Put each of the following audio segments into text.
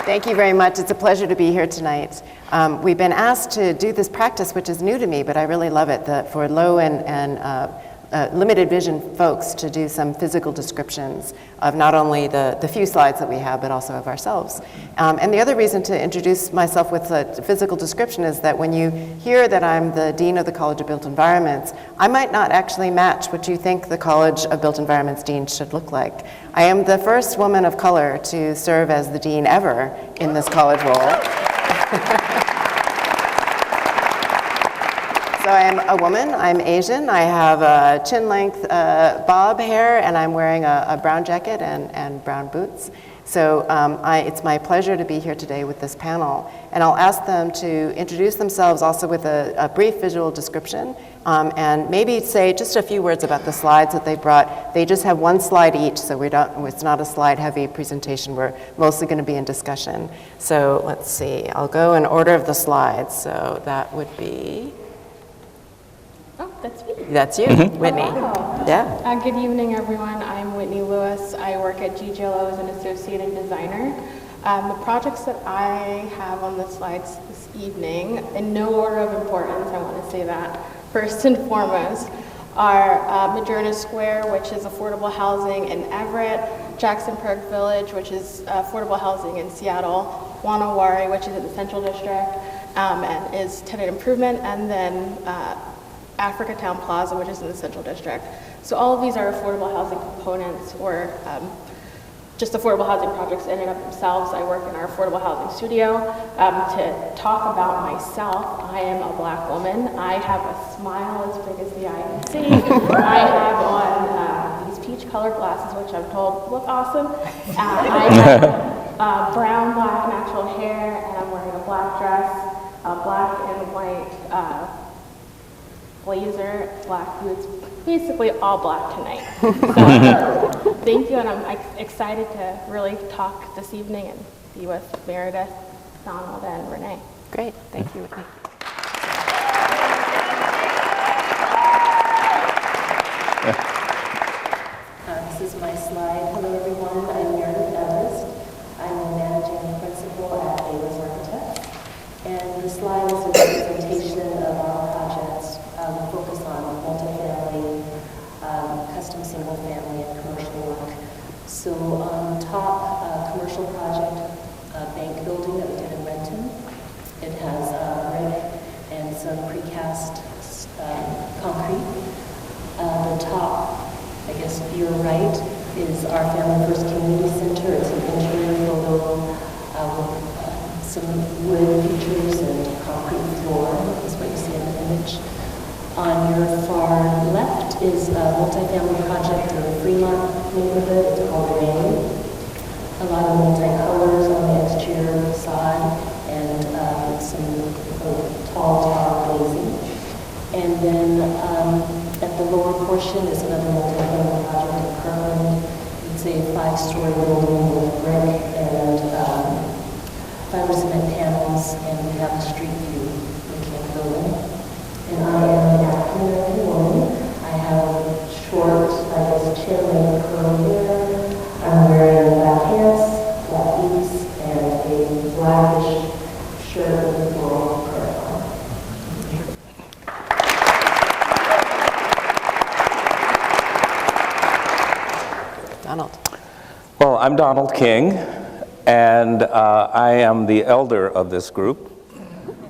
Thank you very much. It's a pleasure to be here tonight. We've been asked to do this practice, which is new to me, but I really love it, for low and limited vision folks to do some physical descriptions of not only the few slides that we have, but also of ourselves. And the other reason to introduce myself with a physical description is that when you hear that I'm the Dean of the College of Built Environments, I might not actually match what you think the College of Built Environments Dean should look like. I am the first woman of color to serve as the Dean ever in this college role. So I am a woman, I'm Asian, I have a chin-length bob hair, and I'm wearing a brown jacket and brown boots. So it's my pleasure to be here today with this panel. And I'll ask them to introduce themselves also with a brief visual description, and maybe say just a few words about the slides that they brought. They just have one slide each, so it's not a slide-heavy presentation. We're mostly going to be in discussion. So let's see, I'll go in order of the slides. So that would be... Oh, that's me. That's you, Whitney. Wow. Yeah. Good evening, everyone. I'm Whitney Lewis. I work at GGLO as an associate and designer. The projects that I have on the slides this evening, in no order of importance, I want to say that, first and foremost, are Madrona Square, which is affordable housing in Everett, Jackson Park Village, which is affordable housing in Seattle, Wanawari, which is in the Central District, and is tenant improvement, and then Africa Town Plaza, which is in the Central District. So all of these are affordable housing components, or just affordable housing projects in and of themselves. I work in our affordable housing studio. To talk about myself, I am a Black woman. I have a smile as big as the eye can see. I have on these peach-colored glasses, which I'm told look awesome. I have brown, black, natural hair, and I'm wearing a black dress, black and white blazer, black boots, basically all black tonight. So, thank you, and I'm excited to really talk this evening and be with Meredith, Donald, and Renee. Great, thank you, Whitney. This is my slide. Hello, everyone. I'm Meredith Ellis. I'm the managing principal at Ayers Architects, and the slide is a representation of our projects. We focus on multifamily, custom single-family, and commercial work. So on top, commercial project, bank building that we did in Renton. It has brick and some precast concrete. The top, I guess to your right, is our Family First Community Center. It's an interior photo with some wood features and concrete floor. That's what you see in the image. On your far left is a multifamily project in the Fremont neighborhood. It's called Renée. A lot of multicolors on the exterior facade and some tall tower glazing. And then at the lower portion is another multifamily project in Kirkland. It's a 5-story building with brick and fiber cement panels, and we have a street view looking at the building. And I am an African-American woman. I have short, chin-length curly hair. I'm wearing black pants, black boots, and a blackish shirt with floral print on it. Donald. Well, I'm Donald King, and I am the elder of this group.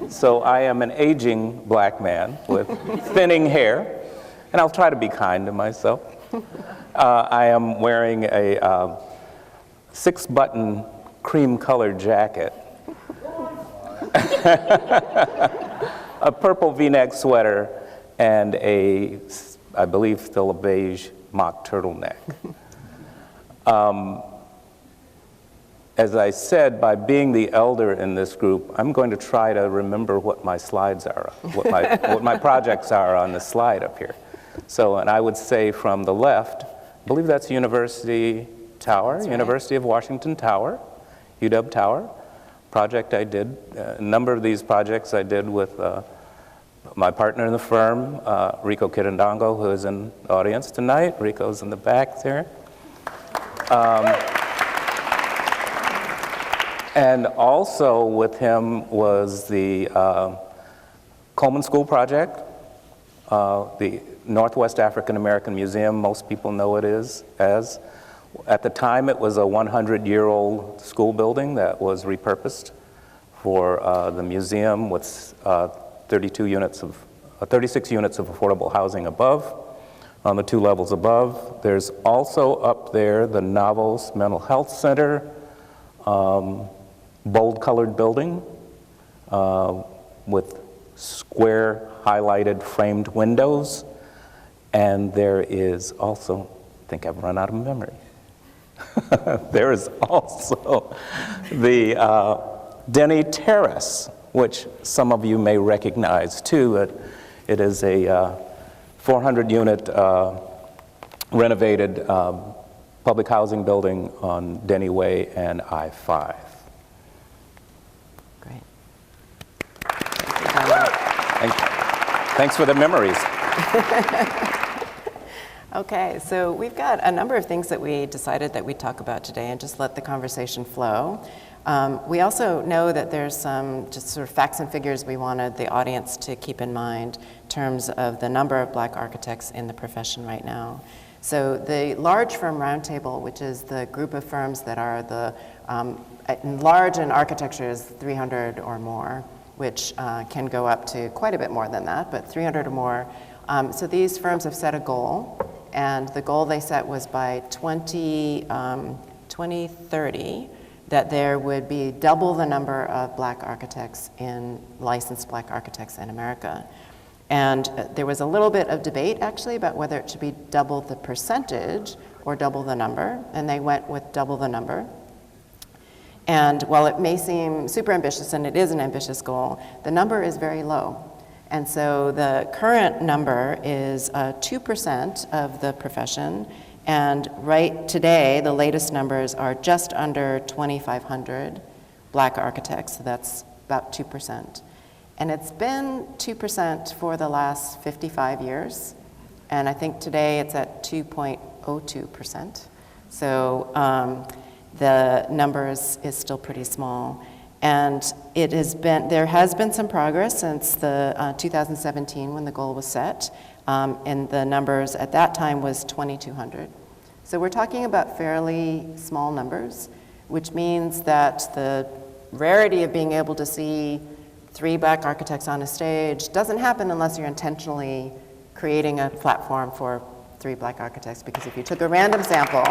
So I am an aging Black man with thinning hair, and I'll try to be kind to myself. I am wearing a 6-button cream-colored jacket, a purple V-neck sweater, and I believe still a beige mock turtleneck. As I said, by being the elder in this group, I'm going to try to remember what my slides are, what my projects are on the slide up here. So, and I would say from the left, I believe that's University Tower, that's right. University of Washington Tower, UW Tower. Project I did, a number of these projects I did with my partner in the firm, Rico Kirindongo, who is in the audience tonight. Rico's in the back there. And also with him was the Coleman School Project, the Northwest African American Museum, most people know it as. At the time, it was a 100-year-old school building that was repurposed for the museum with 36 units of affordable housing above, on the 2 levels above. There's also up there the Novels Mental Health Center, bold-colored building with square highlighted framed windows. And there is also, I think I've run out of memory. There is also the Denny Terrace, which some of you may recognize too. It is a 400-unit renovated public housing building on Denny Way and I-5. Great. Thanks for the memories. Okay, so we've got a number of things that we decided that we'd talk about today and just let the conversation flow. We also know that there's some just sort of facts and figures we wanted the audience to keep in mind in terms of the number of Black architects in the profession right now. So the large firm Roundtable, which is the group of firms that are the large in architecture is 300 or more, which can go up to quite a bit more than that, but 300 or more. So these firms have set a goal, and the goal they set was by 2030 that there would be double the number of Black architects licensed Black architects in America. And there was a little bit of debate actually about whether it should be double the percentage or double the number, and they went with double the number. And while it may seem super ambitious, and it is an ambitious goal, the number is very low. And so the current number is 2% of the profession, and right today, the latest numbers are just under 2,500 Black architects, so that's about 2%. And it's been 2% for the last 55 years, and I think today it's at 2.02%. So the number is still pretty small. And there has been some progress since the 2017 when the goal was set, and the numbers at that time was 2,200. So we're talking about fairly small numbers, which means that the rarity of being able to see 3 Black architects on a stage doesn't happen unless you're intentionally creating a platform for 3 Black architects, because if you took a random sample,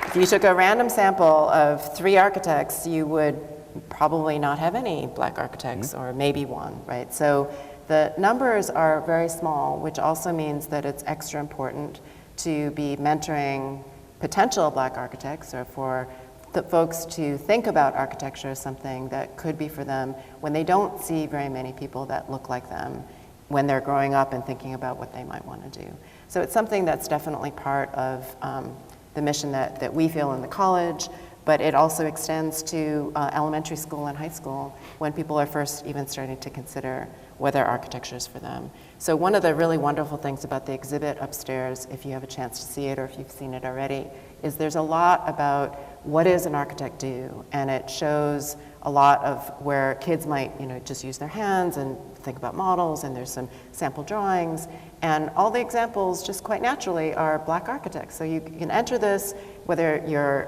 if you took a random sample of 3 architects, you would probably not have any Black architects, or maybe 1, right? So the numbers are very small, which also means that it's extra important to be mentoring potential Black architects, or for the folks to think about architecture as something that could be for them when they don't see very many people that look like them when they're growing up and thinking about what they might want to do. So it's something that's definitely part of the mission that we feel in the college, but it also extends to elementary school and high school when people are first even starting to consider whether architecture is for them. So one of the really wonderful things about the exhibit upstairs, if you have a chance to see it or if you've seen it already, is there's a lot about what does an architect do, and it shows a lot of where kids might just use their hands and think about models, and there's some sample drawings, and all the examples just quite naturally are Black architects. So you can enter this whether you're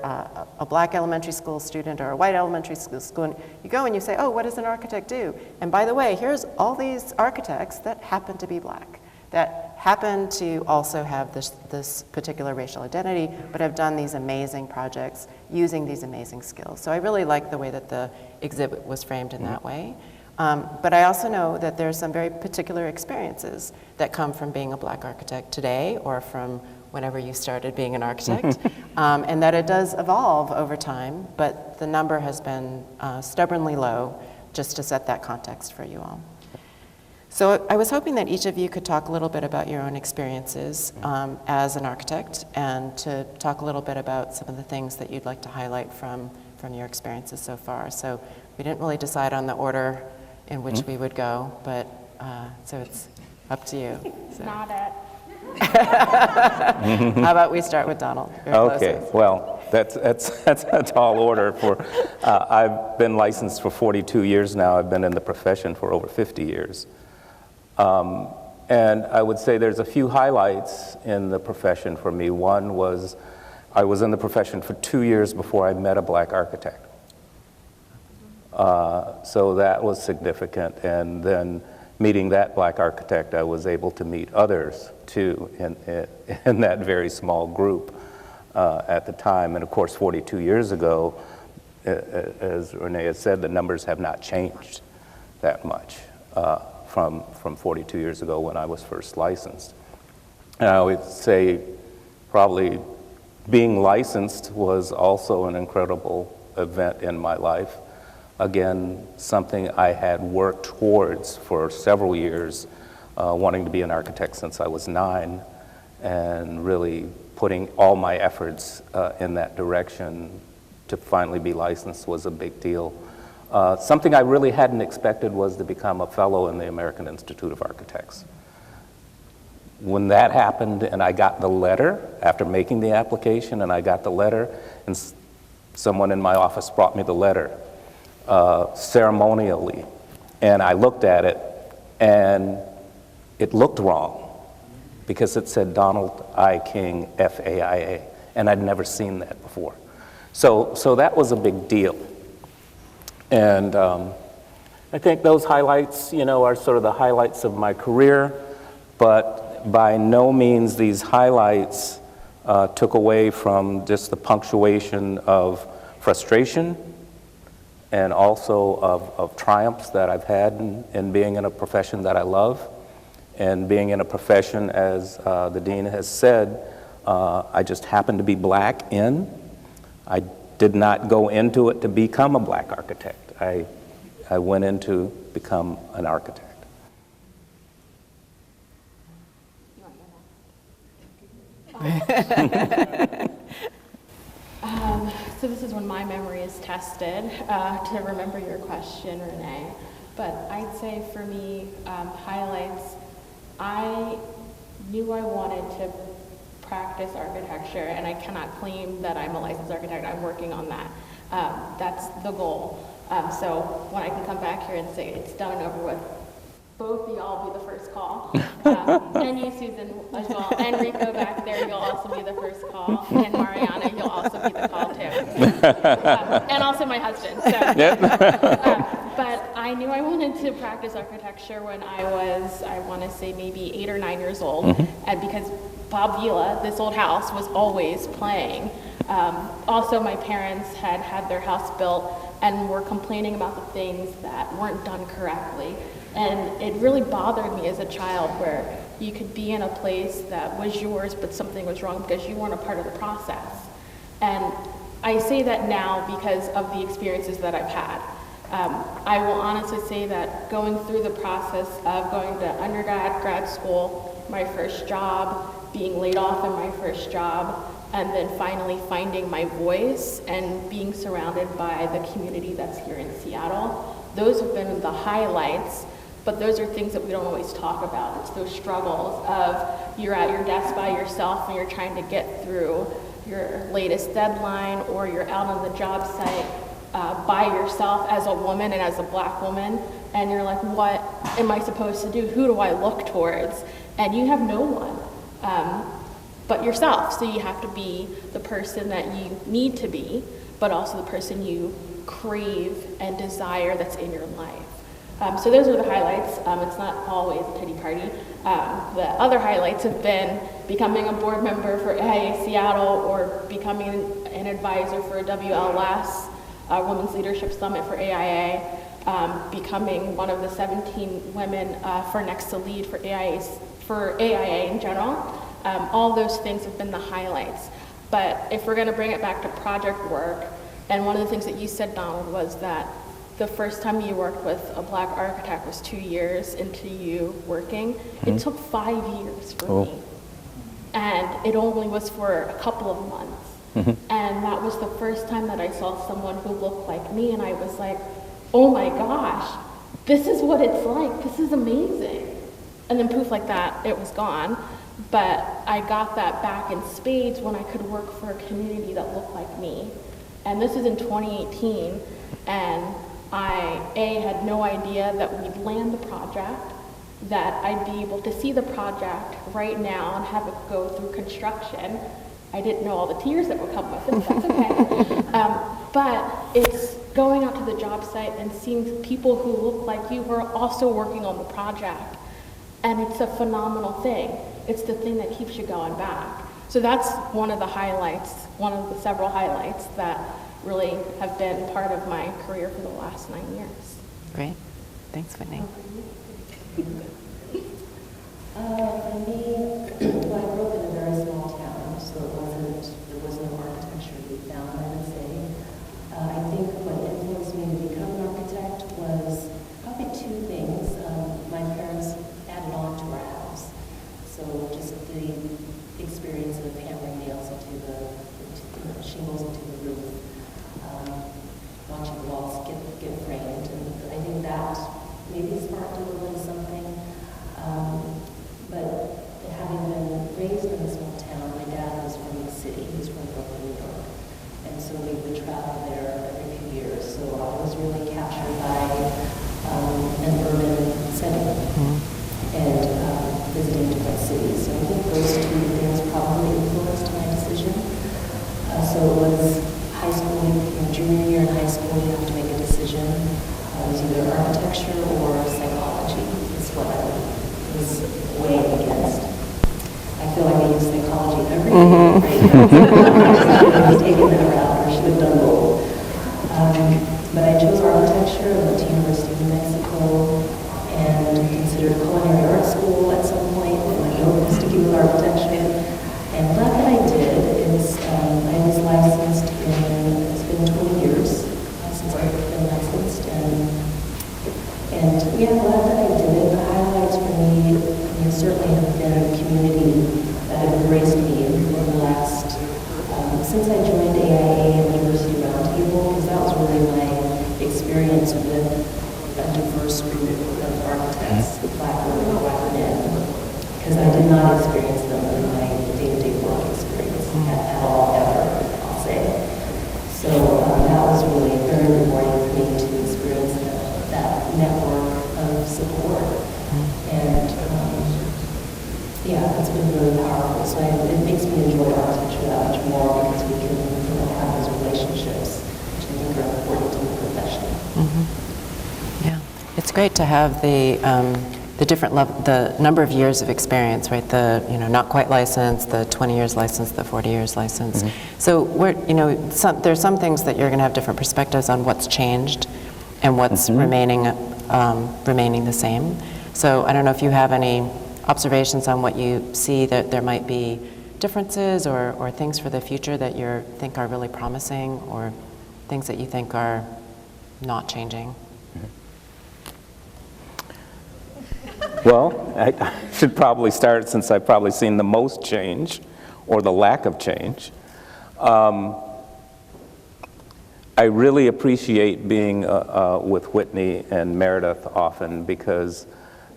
a Black elementary school student or a white elementary school student. You go and you say, oh, what does an architect do? And by the way, here's all these architects that happen to be Black, that happen to also have this particular racial identity, but have done these amazing projects using these amazing skills. So I really like the way that the exhibit was framed in that way. But I also know that there's some very particular experiences that come from being a Black architect today, or from whenever you started being an architect, and that it does evolve over time, but the number has been stubbornly low, just to set that context for you all. So I was hoping that each of you could talk a little bit about your own experiences as an architect, and to talk a little bit about some of the things that you'd like to highlight from your experiences so far. So we didn't really decide on the order in which we would go, but so it's up to you. So. Not it. How about we start with Donald? Okay, well, That's a tall order for, I've been licensed for 42 years now. I've been in the profession for over 50 years. And I would say there's a few highlights in the profession for me. One was I was in the profession for 2 years before I met a black architect. So that was significant. And then meeting that black architect, I was able to meet others too in that very small group at the time. And of course, 42 years ago, as Renée has said, the numbers have not changed that much from 42 years ago when I was first licensed. And I would say probably being licensed was also an incredible event in my life. Again, something I had worked towards for several years, wanting to be an architect since I was 9, and really putting all my efforts in that direction to finally be licensed was a big deal. Something I really hadn't expected was to become a fellow in the American Institute of Architects. When that happened and I got the letter, after making the application, and I got the letter, and someone in my office brought me the letter ceremonially, and I looked at it, and it looked wrong because it said Donald I. King, FAIA, and I'd never seen that before. So that was a big deal. And I think those highlights, are sort of the highlights of my career, but by no means these highlights took away from just the punctuation of frustration and also of triumphs that I've had in being in a profession that I love, and being in a profession, as the dean has said, I just happened to be black in. I did not go into it to become a black architect. I went in to become an architect. So this is when my memory is tested to remember your question, Renee. But I'd say for me, highlights, I knew I wanted to practice architecture, and I cannot claim that I'm a licensed architect. I'm working on that. That's the goal. So when I can come back here and say it's done and over with, both of y'all will be the first call. And you, Susan, as well. And Rico back there, you'll also be the first call. And Mariana, you'll also be the call too. And also my husband. So. But I knew I wanted to practice architecture when I was, I want to say maybe 8 or 9 years old. And because Bob Vila, this old house, was always playing. Also, my parents had their house built and were complaining about the things that weren't done correctly. And it really bothered me as a child where you could be in a place that was yours, but something was wrong because you weren't a part of the process. And I say that now because of the experiences that I've had. I will honestly say that going through the process of going to undergrad, grad school, my first job, being laid off in my first job, and then finally finding my voice and being surrounded by the community that's here in Seattle, those have been the highlights. But those are things that we don't always talk about. It's those struggles of you're at your desk by yourself and you're trying to get through your latest deadline, or you're out on the job site by yourself as a woman and as a black woman, and you're like, what am I supposed to do? Who do I look towards? And you have no one but yourself. So you have to be the person that you need to be, but also the person you crave and desire that's in your life. So those are the highlights. It's not always a pity party. The other highlights have been becoming a board member for AIA Seattle, or becoming an advisor for a WLS, Women's Leadership Summit for AIA, becoming one of the 17 women for Next to Lead for AIA in general. All those things have been the highlights. But if we're going to bring it back to project work, and one of the things that you said, Donald, was that the first time you worked with a black architect was 2 years into you working. It took 5 years for me. And it only was for a couple of months. And that was the first time that I saw someone who looked like me, and I was like, oh my gosh, this is what it's like. This is amazing. And then poof, like that, it was gone. But I got that back in spades when I could work for a community that looked like me. And this is in 2018, and I, had no idea that we'd land the project, that I'd be able to see the project right now and have it go through construction. I didn't know all the tears that would come with it, that's okay. But it's going out to the job site and seeing people who look like you who are also working on the project. And it's a phenomenal thing. It's the thing that keeps you going back. So that's one of the highlights, one of the several highlights that really have been part of my career for the last 9 years. Great. Thanks, Whitney. For me, well, I grew up in a very small town, so there was no architecture to be found, I would say. I think what influenced me to become an architect was probably two things. My parents added on to our house, so just the experience of hammering nails into the shingles into the roof, watching the walls get framed, and I think that maybe sparked a little bit of something. But having been raised in a small town, my dad was from the city. He was from Brooklyn, New York. And so we would travel there every few years. So I was really captured by an urban setting and visiting different cities. So I think those two things probably influenced my decision. So it was high school, junior year in high school, you have to make a decision. It was either architecture or psychology. Is what I was weighing against. I feel like I use psychology in everything. Right? I was taking that route, or should have done both. But I chose architecture. I went to University of New Mexico and considered culinary art school at some point. And I was sticking with architecture. And glad that I did. I was licensed it's been 20 years since I've been licensed. And yeah, glad that I did it. The highlights for me certainly have been a community that have embraced me over the last, since I joined AIA and University Roundtable, because that was really my experience with a diverse group of architects, Black women, Black men, because I did not experience them in my day-to-day work experience at all, ever, I'll say. So that was really very rewarding for me to experience that network of support. And yeah, it's been really powerful. So it makes me enjoy architecture that much more because we can have those relationships, which I think are important to the profession. Yeah, it's great to have the different the number of years of experience, right? The not quite licensed, the 20 years licensed, the 40 years licensed. So there's some things that you're going to have different perspectives on what's changed and what's remaining the same. So I don't know if you have any observations on what you see that there might be differences or things for the future that you think are really promising, or things that you think are not changing. Well, I should probably start, since I've probably seen the most change, or the lack of change. I really appreciate being with Whitney and Meredith often, because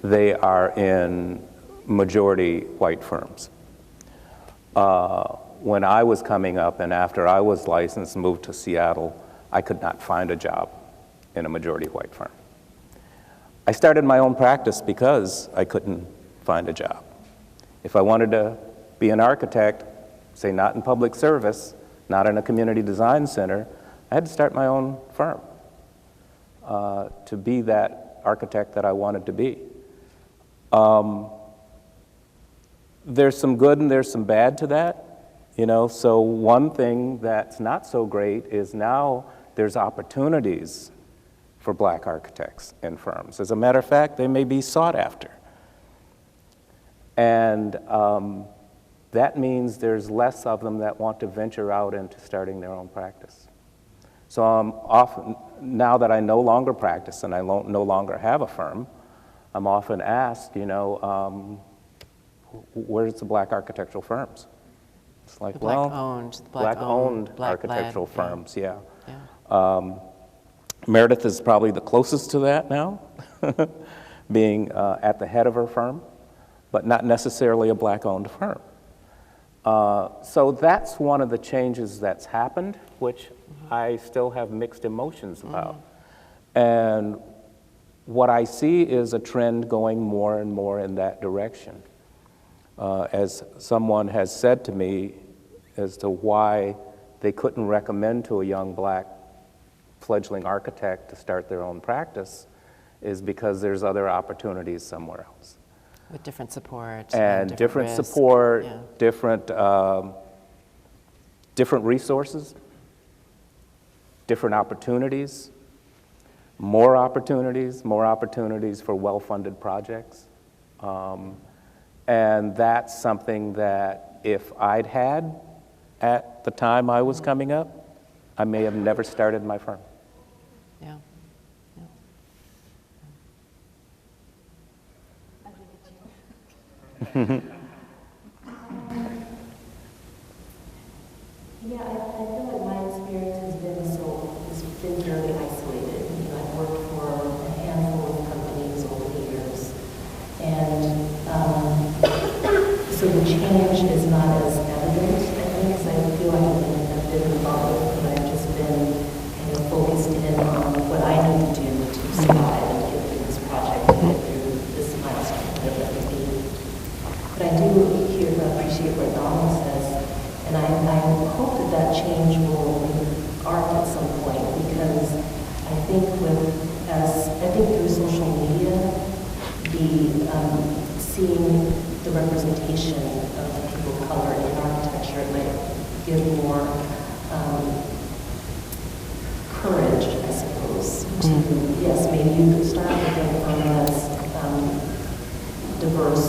they are in majority white firms. When I was coming up and after I was licensed and moved to Seattle, I could not find a job in a majority white firm. I started my own practice because I couldn't find a job. If I wanted to be an architect, say not in public service, not in a community design center, I had to start my own firm to be that architect that I wanted to be. There's some good and there's some bad to that, so one thing that's not so great is now there's opportunities for Black architects in firms. As a matter of fact, they may be sought after. And that means there's less of them that want to venture out into starting their own practice. So often, now that I no longer practice and I no longer have a firm, I'm often asked, where's the Black architectural firms? It's like, Black-owned architectural firms, yeah. Meredith is probably the closest to that now, being at the head of her firm. but not necessarily a black-owned firm. So that's one of the changes that's happened, which I still have mixed emotions about. And what I see is a trend going more and more in that direction. As someone has said to me as to why they couldn't recommend to a young black fledgling architect to start their own practice is because there's other opportunities somewhere else. With different support. And different risk. support, Yeah. different resources, different opportunities, more opportunities for well-funded projects. And that's something that if I'd had at the time I was coming up, I may have never started my firm. Yeah. Yeah, I feel like my experience has been very isolated. You know, I've worked for a handful of companies over the years, and so the change is not as evident, I think, as I feel like I've been involved, but I've just been kind of focused in on what I need to do to survive and get through this project and get through this milestone, whatever that may be. But I do appreciate what Donald says. And I hope that change will arc at some point, because I think through social media, seeing the representation of people of color in architecture, it might give more courage, I suppose, to, yes, maybe you could start with a firm that's diverse,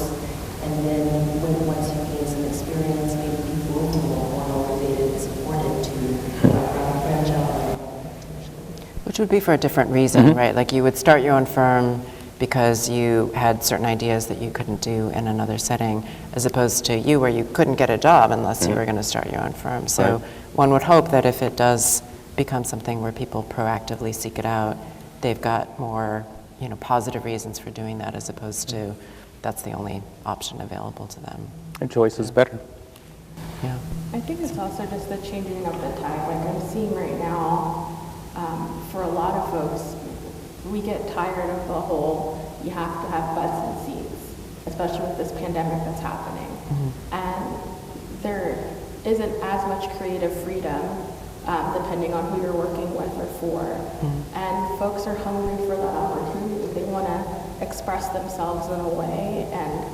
and then once you gain some experience, maybe people will be more motivated and supported to branch out. Which would be for a different reason, right? Like you would start your own firm because you had certain ideas that you couldn't do in another setting, as opposed to you where you couldn't get a job unless you were going to start your own firm. So one would hope that if it does become something where people proactively seek it out, they've got more, positive reasons for doing that, as opposed to that's the only option available to them. And choice is better. Yeah. I think it's also just the changing of the tide. Like I'm seeing right now, for a lot of folks, we get tired of the whole, you have to have butts and seats, especially with this pandemic that's happening. And there isn't as much creative freedom depending on who you're working with or for. And folks are hungry for that opportunity. They want to express themselves in a way, and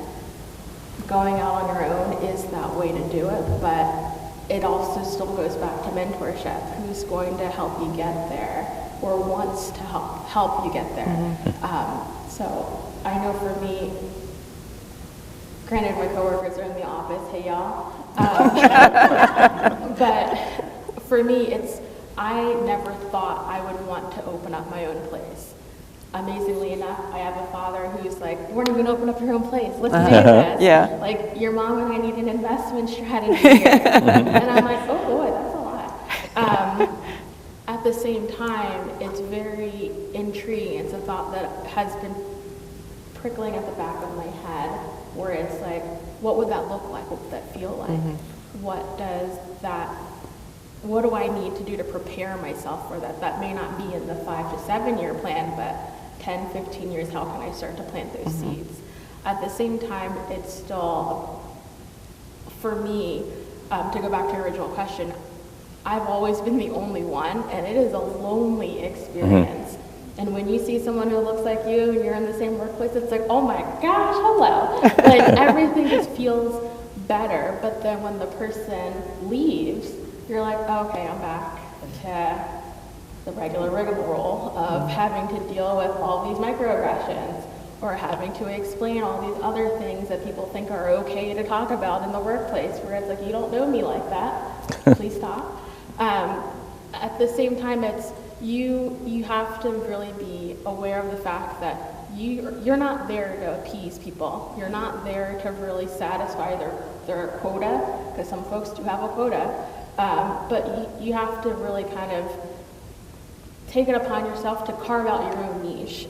going out on your own is that way to do it, but it also still goes back to mentorship. Who's going to help you get there, or wants to help you get there? So I know for me, granted my coworkers are in the office, hey y'all, but for me I never thought I would want to open up my own place. Amazingly enough, I have a father who's like, we're not going to open up your own place. Let's do this. Yeah. Like, your mom and I need an investment strategy here. And I'm like, oh boy, that's a lot. At the same time, it's very intriguing. It's a thought that has been prickling at the back of my head, where it's like, what would that look like? What would that feel like? What do I need to do to prepare myself for that? That may not be in the 5 to 7 year plan, but 10, 15 years, how can I start to plant those seeds? At the same time, it's still, for me, to go back to your original question, I've always been the only one, and it is a lonely experience. And when you see someone who looks like you and you're in the same workplace, it's like, oh my gosh, hello. Like, everything just feels better. But then when the person leaves, you're like, oh, okay, I'm back to the regular rigmarole of having to deal with all these microaggressions, or having to explain all these other things that people think are okay to talk about in the workplace, where it's like, you don't know me like that, please stop. At the same time, it's you have to really be aware of the fact that you're not there to appease people. You're not there to really satisfy their quota, because some folks do have a quota. But you have to really kind of take it upon yourself to carve out your own niche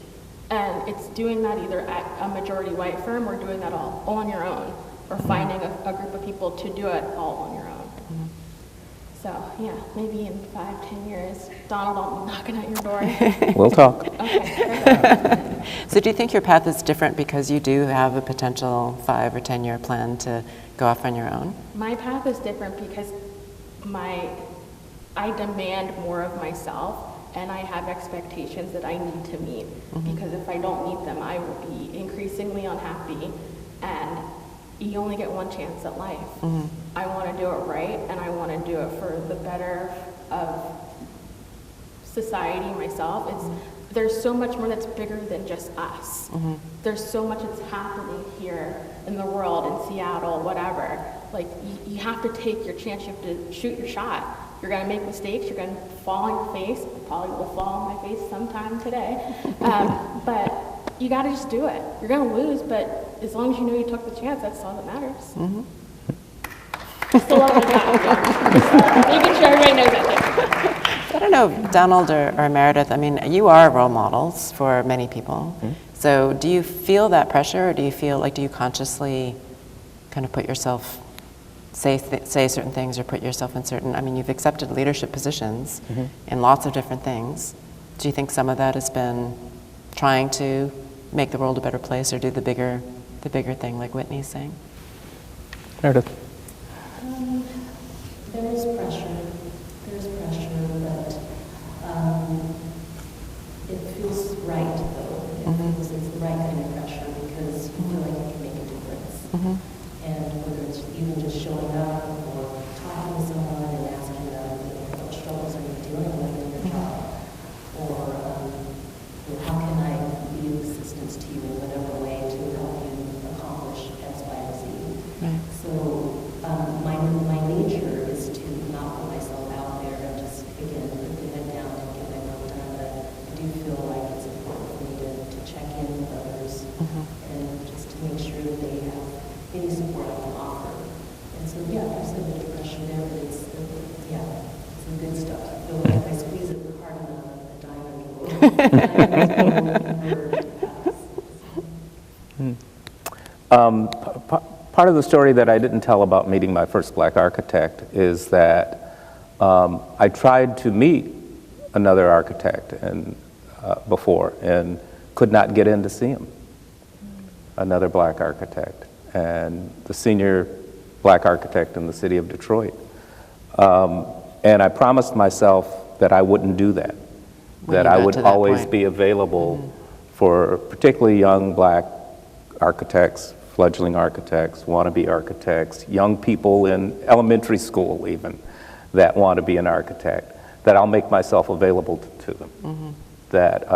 And it's doing that either at a majority white firm or doing that all on your own, or finding a group of people to do it all on your own. So yeah, maybe in 5-10 years, Donald, I'll be knocking at your door. We'll talk. Okay, perfect. So do you think your path is different because you do have a potential 5 or 10 year plan to go off on your own? My path is different because I demand more of myself, and I have expectations that I need to meet. Because if I don't meet them, I will be increasingly unhappy, and you only get one chance at life. I want to do it right, and I want to do it for the better of society, myself. There's so much more that's bigger than just us. There's so much that's happening here in the world, in Seattle, whatever. Like, you have to take your chance. You have to shoot your shot. You're going to make mistakes. You're going to fall on your face. I probably will fall on my face sometime today. But you got to just do it. You're going to lose, but as long as you know you took the chance, that's all that matters. Still love my job. Making sure everybody knows that too. I don't know, Donald or Meredith, I mean, you are role models for many people. So do you feel that pressure, or do you feel like, do you consciously kind of put yourself, say certain things, or put yourself in certain, I mean, you've accepted leadership positions in lots of different things. Do you think some of that has been trying to make the world a better place, or do the bigger thing like Whitney's saying? Meredith. There's pressure, but it feels right, though. It's the right kind of pressure because you feel like you can make a difference. And whether it's even just showing up or talking to someone and asking them, what struggles are you dealing with in your job? Or how can I be of assistance to you in whatever way to help you accomplish X, Y, and Z? Right. So my nature is to not put myself out there and just, again, put the head down and get my work done. But I do feel like it's important for me to check in with others and just to make sure that they have any support I can offer. And so, yeah, there's a bit of pressure there, but it's some good stuff. I feel like if I squeeze it hard enough, a diamond will Part of the story that I didn't tell about meeting my first black architect is that I tried to meet another architect before and could not get in to see him, another black architect, and the senior black architect in the city of Detroit. And I promised myself that I wouldn't do that, that I would always be available for particularly young black architects, fledgling architects, wannabe architects, young people in elementary school even that want to be an architect, that I'll make myself available to them. That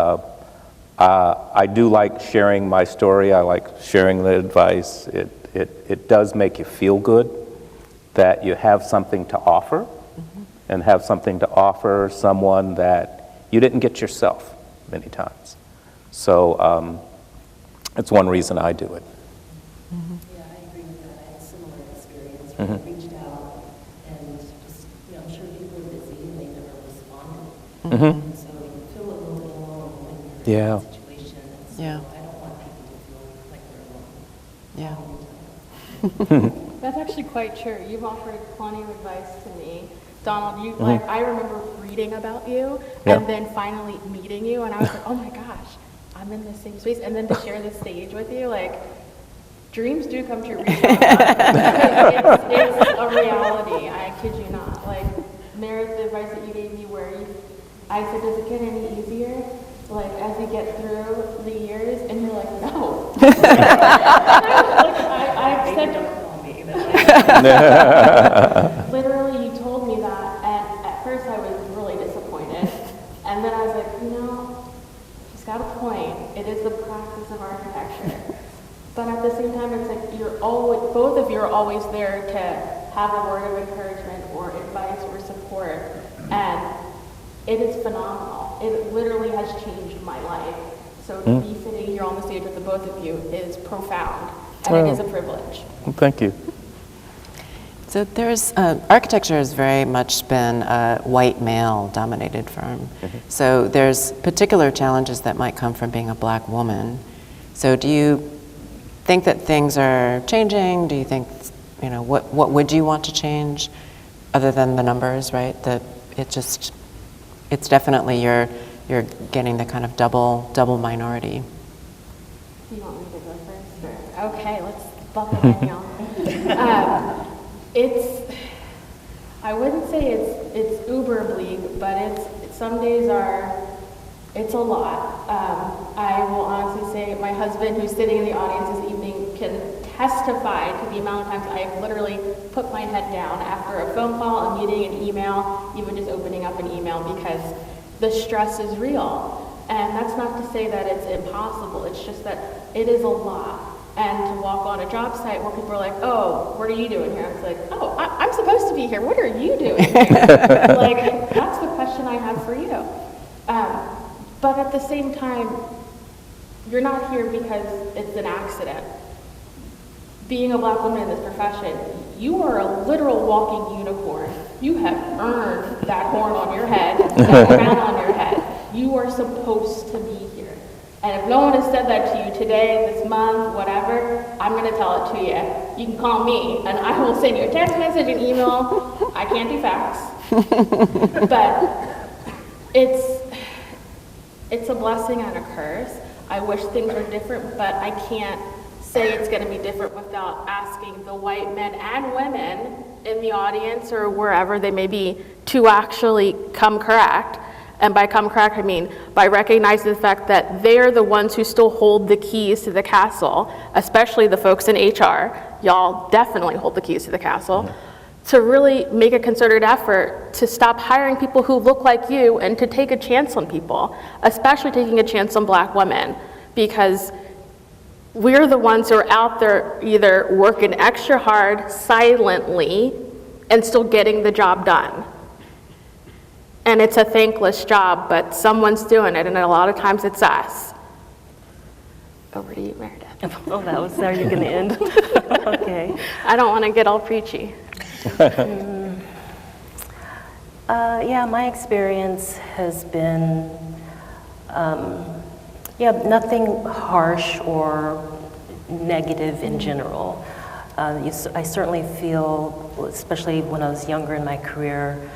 I do like sharing my story. I like sharing the advice. It does make you feel good that you have something to offer and have something to offer someone that you didn't get yourself many times. So it's one reason I do it. Yeah, I agree with that. I had a similar experience where I reached out and just, I'm sure people are busy and they never responded. And so you feel a little bit alone when you're in that situation. And so I don't want people to feel like they're alone. Yeah. That's actually quite true. You've offered plenty of advice to me. Donald, I remember reading about you and then finally meeting you, and I was like, oh my gosh, I'm in the same space. And then to share the stage with you, like, dreams do come true. It's a reality, I kid you not. Like, Meredith, the advice that you gave me I said, does it get any easier? Like, as you get through the years? And you're like, no. I've said, literally, you told me that, and at first I was really disappointed. And then I was like, she's got a point. It is the practice of architecture. But at the same time, it's like both of you are always there to have a word of encouragement or advice or support. And it is phenomenal. It literally has changed my life. So to be sitting here on the stage with the both of you is profound. And it is a privilege. Well, thank you. So there's, architecture has very much been a white male-dominated firm. So there's particular challenges that might come from being a black woman. So do you think that things are changing? Do you think, what would you want to change other than the numbers, right? That it's definitely you're getting the kind of double minority. You want me to go first? Or? Okay, let's buckle in, y'all. I wouldn't say it's uber bleak, but some days it's a lot. I will honestly say my husband, who's sitting in the audience this evening, can testify to the amount of times I've literally put my head down after a phone call, a meeting, an email, even just opening up an email, because the stress is real. And that's not to say that it's impossible, it's just that it is a lot. And to walk on a job site where people are like, oh, what are you doing here? It's like, oh, I'm supposed to be here. What are you doing here? Like, that's the question I have for you. But at the same time, you're not here because it's an accident. Being a black woman in this profession, you are a literal walking unicorn. You have earned that horn on your head, that crown on your head. You are supposed to be here. And if no one has said that to you today, this month, whatever, I'm going to tell it to you. You can call me, and I will send you a text message, an email. I can't do facts. But it's a blessing and a curse. I wish things were different, but I can't say it's going to be different without asking the white men and women in the audience or wherever they may be to actually come correct. And by come correct, I mean by recognizing the fact that they're the ones who still hold the keys to the castle, especially the folks in HR. Y'all definitely hold the keys to the castle. To really make a concerted effort to stop hiring people who look like you and to take a chance on people, especially taking a chance on black women, because we're the ones who are out there either working extra hard silently and still getting the job done. And it's a thankless job, but someone's doing it, and a lot of times it's us. Over to you, Meredith. Oh, that was there you're going to end? Okay. I don't want to get all preachy. Yeah, my experience has been, nothing harsh or negative in general. I certainly feel, especially when I was younger in my career,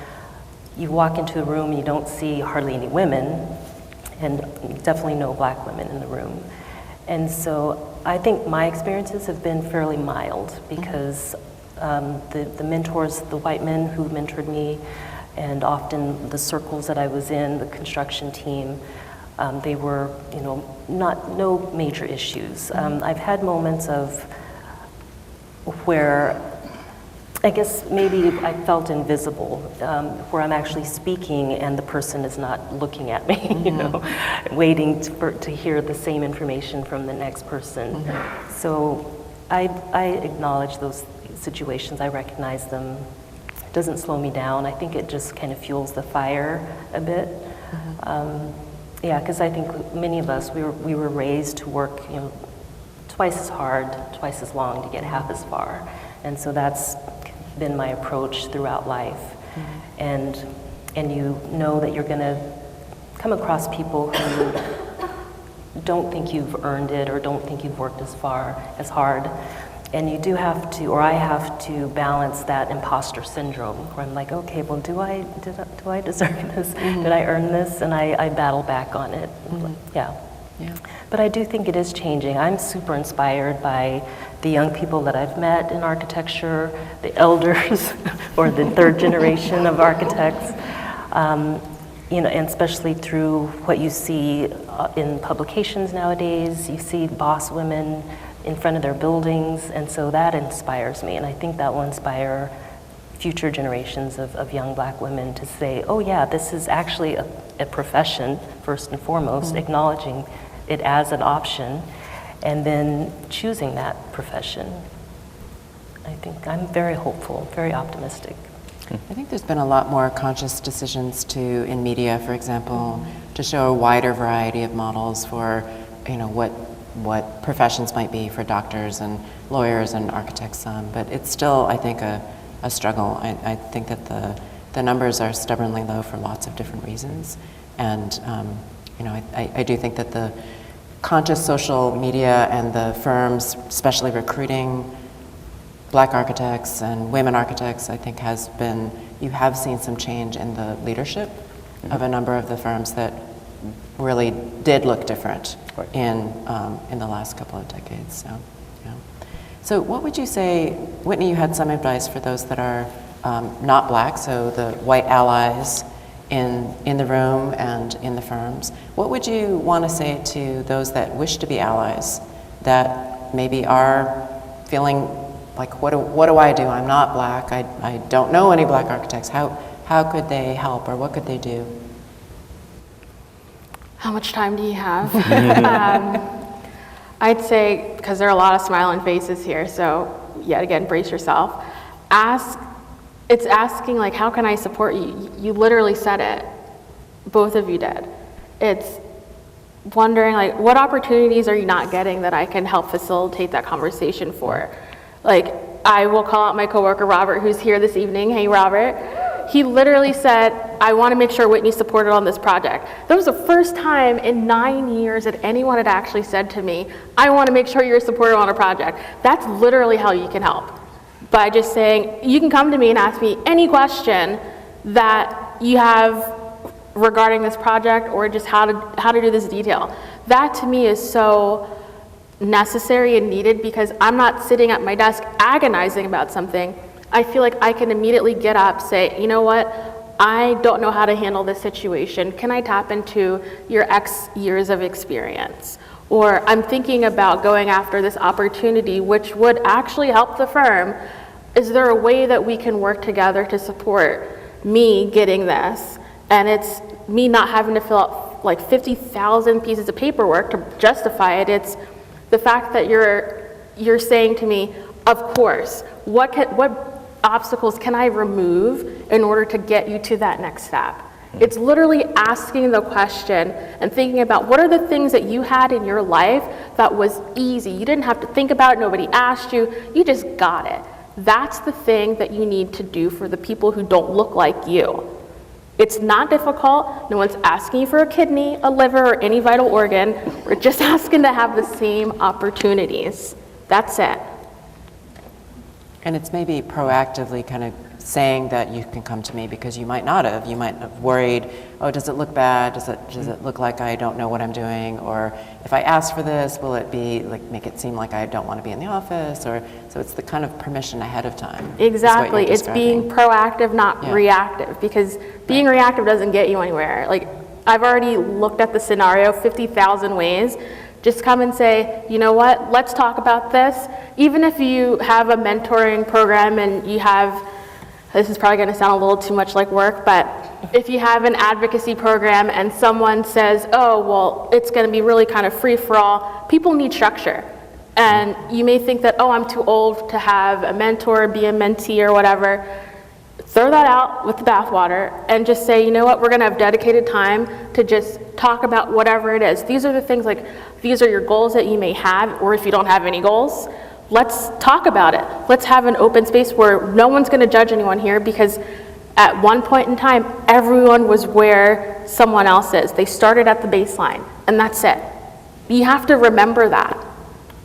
you walk into a room and you don't see hardly any women, and definitely no black women in the room. And so I think my experiences have been fairly mild because the mentors, the white men who mentored me, and often the circles that I was in, the construction team, they were, no major issues. I've had moments of where I guess maybe I felt invisible, where I'm actually speaking and the person is not looking at me, waiting to hear the same information from the next person. So I acknowledge those situations, I recognize them. It doesn't slow me down. I think it just kind of fuels the fire a bit. Because I think many of us, we were raised to work, twice as hard, twice as long to get half as far. And so that's been my approach throughout life. And you know that you're going to come across people who don't think you've earned it or don't think you've worked as hard. And you do have to, or I have to balance that imposter syndrome where I'm like, okay, well, do I deserve this? Did I earn this? And I battle back on it. Yeah. But I do think it is changing. I'm super inspired by the young people that I've met in architecture, the elders, or the third generation of architects, and especially through what you see in publications nowadays. You see boss women in front of their buildings, and so that inspires me, and I think that will inspire future generations of young black women to say, oh yeah, this is actually a profession, first and foremost, acknowledging it as an option, and then choosing that profession. I think I'm very hopeful, very optimistic. I think there's been a lot more conscious decisions in media, for example, to show a wider variety of models for, what professions might be for doctors and lawyers and architects. But it's still, I think, a a struggle. I think that the numbers are stubbornly low for lots of different reasons. And I do think that the conscious social media and the firms, especially recruiting Black architects and women architects, I think you have seen some change in the leadership of a number of the firms that really did look different in the last couple of decades. So, yeah. So what would you say, Whitney, you had some advice for those that are not Black, so the white allies in the room and in the firms. What would you want to say to those that wish to be allies, that maybe are feeling like, what do I do? I'm not Black. I don't know any Black architects. How could they help, or what could they do? How much time do you have? I'd say, because there are a lot of smiling faces here, so yet again, brace yourself. It's asking, like, how can I support you? You literally said it. Both of you did. It's wondering, like, what opportunities are you not getting that I can help facilitate that conversation for? Like, I will call out my coworker, Robert, who's here this evening. Hey, Robert. He literally said, I want to make sure Whitney's supported on this project. That was the first time in 9 years that anyone had actually said to me, I want to make sure you're supported on a project. That's literally how you can help. By just saying, you can come to me and ask me any question that you have regarding this project, or just how to do this detail. That to me is so necessary and needed, because I'm not sitting at my desk agonizing about something. I feel like I can immediately get up, say, you know what, I don't know how to handle this situation. Can I tap into your X years of experience? Or I'm thinking about going after this opportunity, which would actually help the firm. Is there a way that we can work together to support me getting this? And it's me not having to fill out like 50,000 pieces of paperwork to justify it. It's the fact that you're saying to me, of course, what obstacles can I remove in order to get you to that next step? It's literally asking the question and thinking about, what are the things that you had in your life that was easy? You didn't have to think about it, nobody asked you, you just got it. That's the thing that you need to do for the people who don't look like you. It's not difficult. No one's asking you for a kidney, a liver, or any vital organ. We're just asking to have the same opportunities. That's it. And it's maybe proactively kind of saying that you can come to me, because you might not have. You might have worried, oh, does it look bad? Does it look like I don't know what I'm doing? Or if I ask for this, will it be like, make it seem like I don't want to be in the office? Or so it's the kind of permission ahead of time. Exactly. It's being proactive, not reactive, because being reactive doesn't get you anywhere. Like, I've already looked at the scenario 50,000 ways. Just come and say, you know what, let's talk about this. Even if you have a mentoring program and you have, this is probably going to sound a little too much like work, but if you have an advocacy program and someone says, oh, well, it's going to be really kind of free for all, people need structure. And you may think that, oh, I'm too old to have a mentor, be a mentee or whatever. Throw that out with the bathwater and just say, you know what, we're going to have dedicated time to just talk about whatever it is. These are the things, like, these are your goals that you may have, or if you don't have any goals, let's talk about it. Let's have an open space where no one's going to judge anyone here, because at one point in time, everyone was where someone else is. They started at the baseline, and that's it. You have to remember that.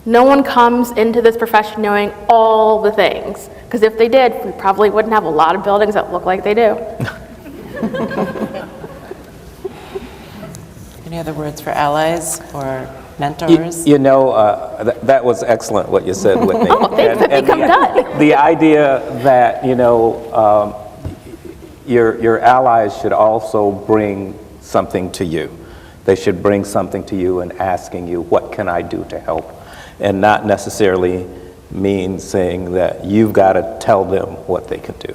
No one comes into this profession knowing all the things, because if they did, we probably wouldn't have a lot of buildings that look like they do. Any other words for allies or mentors? That was excellent what you said, Whitney. Oh, thanks. I think I'm done. The idea that, your allies should also bring something to you. They should bring something to you and asking you, what can I do to help? And not necessarily mean saying that you've got to tell them what they can do,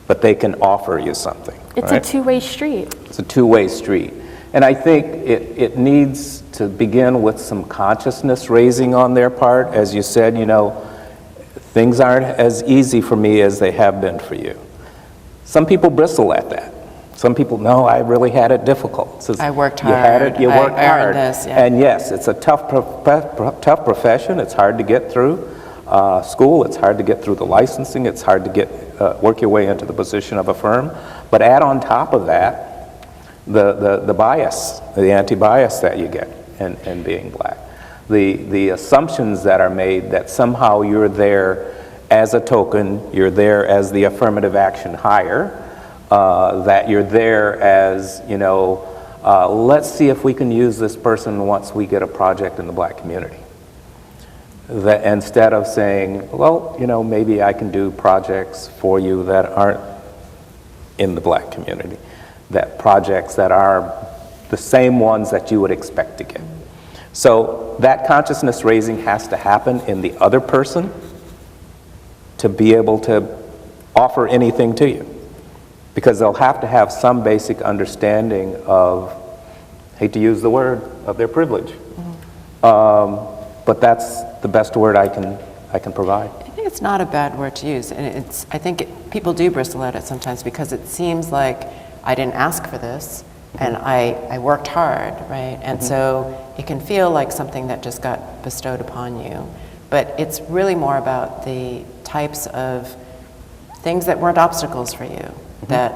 but they can offer you something. It's a two-way street. It's a two-way street. And I think it needs to begin with some consciousness raising on their part. As you said, things aren't as easy for me as they have been for you. Some people bristle at that. Some people, no, I really had it difficult. So I worked hard. You had it, you worked hard. This, yeah. And yes, it's a tough profession. It's hard to get through school. It's hard to get through the licensing. It's hard to get work your way into the position of a firm, but add on top of that the bias, the anti-bias that you get in being black. The assumptions that are made that somehow you're there as a token, you're there as the affirmative action hire, that you're there as, you know, let's see if we can use this person once we get a project in the black community. That instead of saying, well, you know, maybe I can do projects for you that aren't in the black community, that projects that are the same ones that you would expect to get. So that consciousness raising has to happen in the other person to be able to offer anything to you, because they'll have to have some basic understanding of, hate to use the word, of their privilege. But that's the best word I can provide. I think it's not a bad word to use, and I think people do bristle at it sometimes because it seems like I didn't ask for this, and I worked hard, right? And so it can feel like something that just got bestowed upon you. But it's really more about the types of things that weren't obstacles for you, that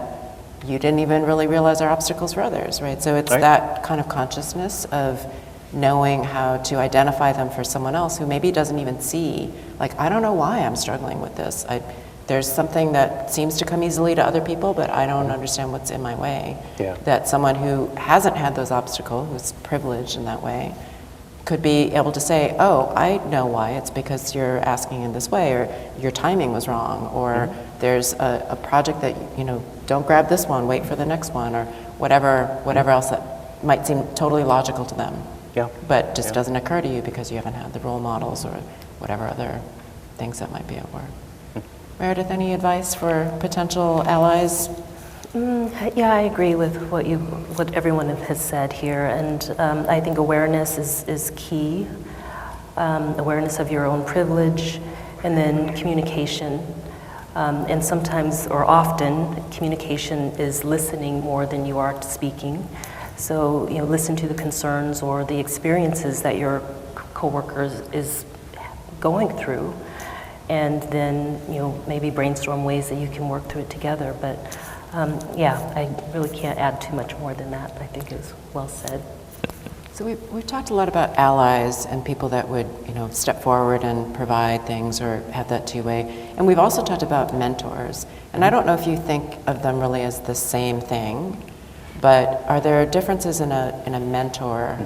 you didn't even really realize are obstacles for others, right? So it's that kind of consciousness of knowing how to identify them for someone else who maybe doesn't even see, like, I don't know why I'm struggling with this. There's something that seems to come easily to other people, but I don't understand what's in my way. Yeah. That someone who hasn't had those obstacles, who's privileged in that way, could be able to say, oh, I know why, it's because you're asking in this way, or your timing was wrong, or there's a project that, you know, don't grab this one, wait for the next one, or whatever else that might seem totally logical to them. Yeah. But just doesn't occur to you because you haven't had the role models or whatever other things that might be at work. Meredith, any advice for potential allies? Yeah, I agree with what everyone has said here, and I think awareness is key. Awareness of your own privilege, and then communication. And sometimes, or often, communication is listening more than you are speaking. So, you know, listen to the concerns or the experiences that your coworker is going through, and then, you know, maybe brainstorm ways that you can work through it together. But yeah, I really can't add too much more than that. I think is well said. So we've talked a lot about allies and people that would, you know, step forward and provide things or have that two-way. And we've also talked about mentors. And I don't know if you think of them really as the same thing, but are there differences in a mentor,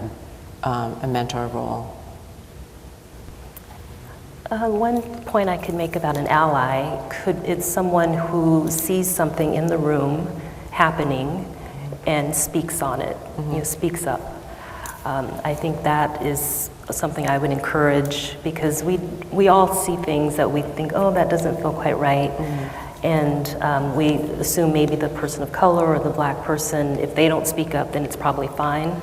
a mentor role? One point I could make about an ally it's someone who sees something in the room happening and speaks on it, you know, speaks up. I think that is something I would encourage, because we all see things that we think, oh, that doesn't feel quite right. And we assume maybe the person of color or the black person, if they don't speak up, then it's probably fine.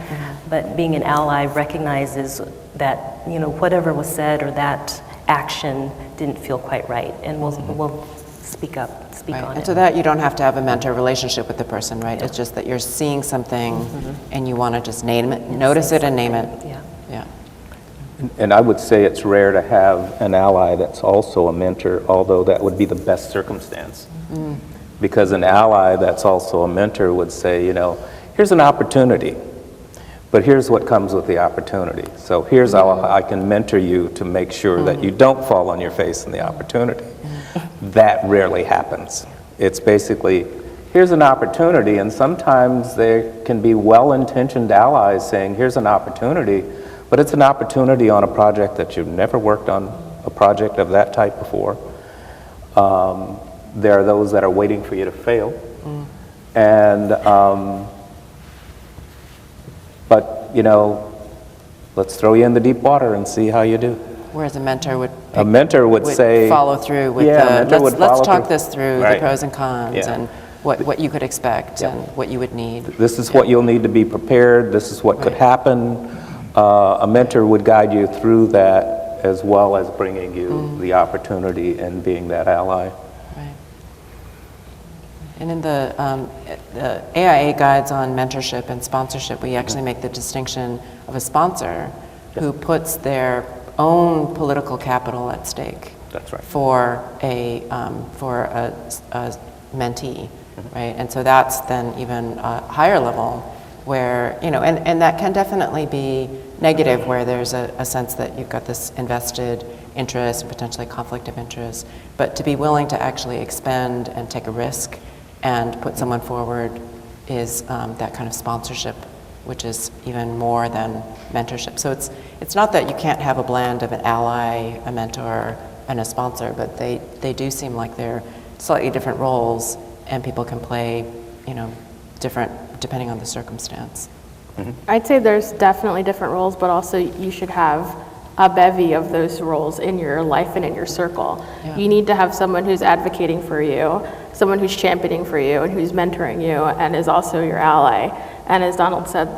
But being an ally recognizes that, you know, whatever was said or that action didn't feel quite right, and we'll speak up, speak on it. And so that you don't have to have a mentor relationship with the person, right? It's just that you're seeing something and you want to just name it, notice it and name it. Yeah. And I would say it's rare to have an ally that's also a mentor, although that would be the best circumstance. Because an ally that's also a mentor would say, you know, here's an opportunity, but here's what comes with the opportunity. So here's how I can mentor you to make sure that you don't fall on your face in the opportunity. That rarely happens. It's basically, here's an opportunity, and sometimes there can be well-intentioned allies saying, here's an opportunity, but it's an opportunity on a project that you've never worked on, a project of that type before. There are those that are waiting for you to fail. And, but, you know, let's throw you in the deep water and see how you do. Whereas a mentor would say, follow through with let's talk this through, the pros and cons, and what you could expect and what you would need. This is what you'll need to be prepared. This is what could happen. A mentor would guide you through that, as well as bringing you the opportunity and being that ally. Right. And in the AIA guides on mentorship and sponsorship, we actually make the distinction of a sponsor who puts their own political capital at stake That's right. for a mentee, right? And so that's then even a higher level where, and that can definitely be negative, where there's a sense that you've got this invested interest and potentially conflict of interest. But to be willing to actually expend and take a risk and put someone forward is that kind of sponsorship, which is even more than mentorship. So it's not that you can't have a blend of an ally, a mentor, and a sponsor, but they do seem like they're slightly different roles, and people can play, different depending on the circumstance. I'd say there's definitely different roles, but also you should have a bevy of those roles in your life and in your circle. Yeah. You need to have someone who's advocating for you, someone who's championing for you, and who's mentoring you, and is also your ally. And as Donald said,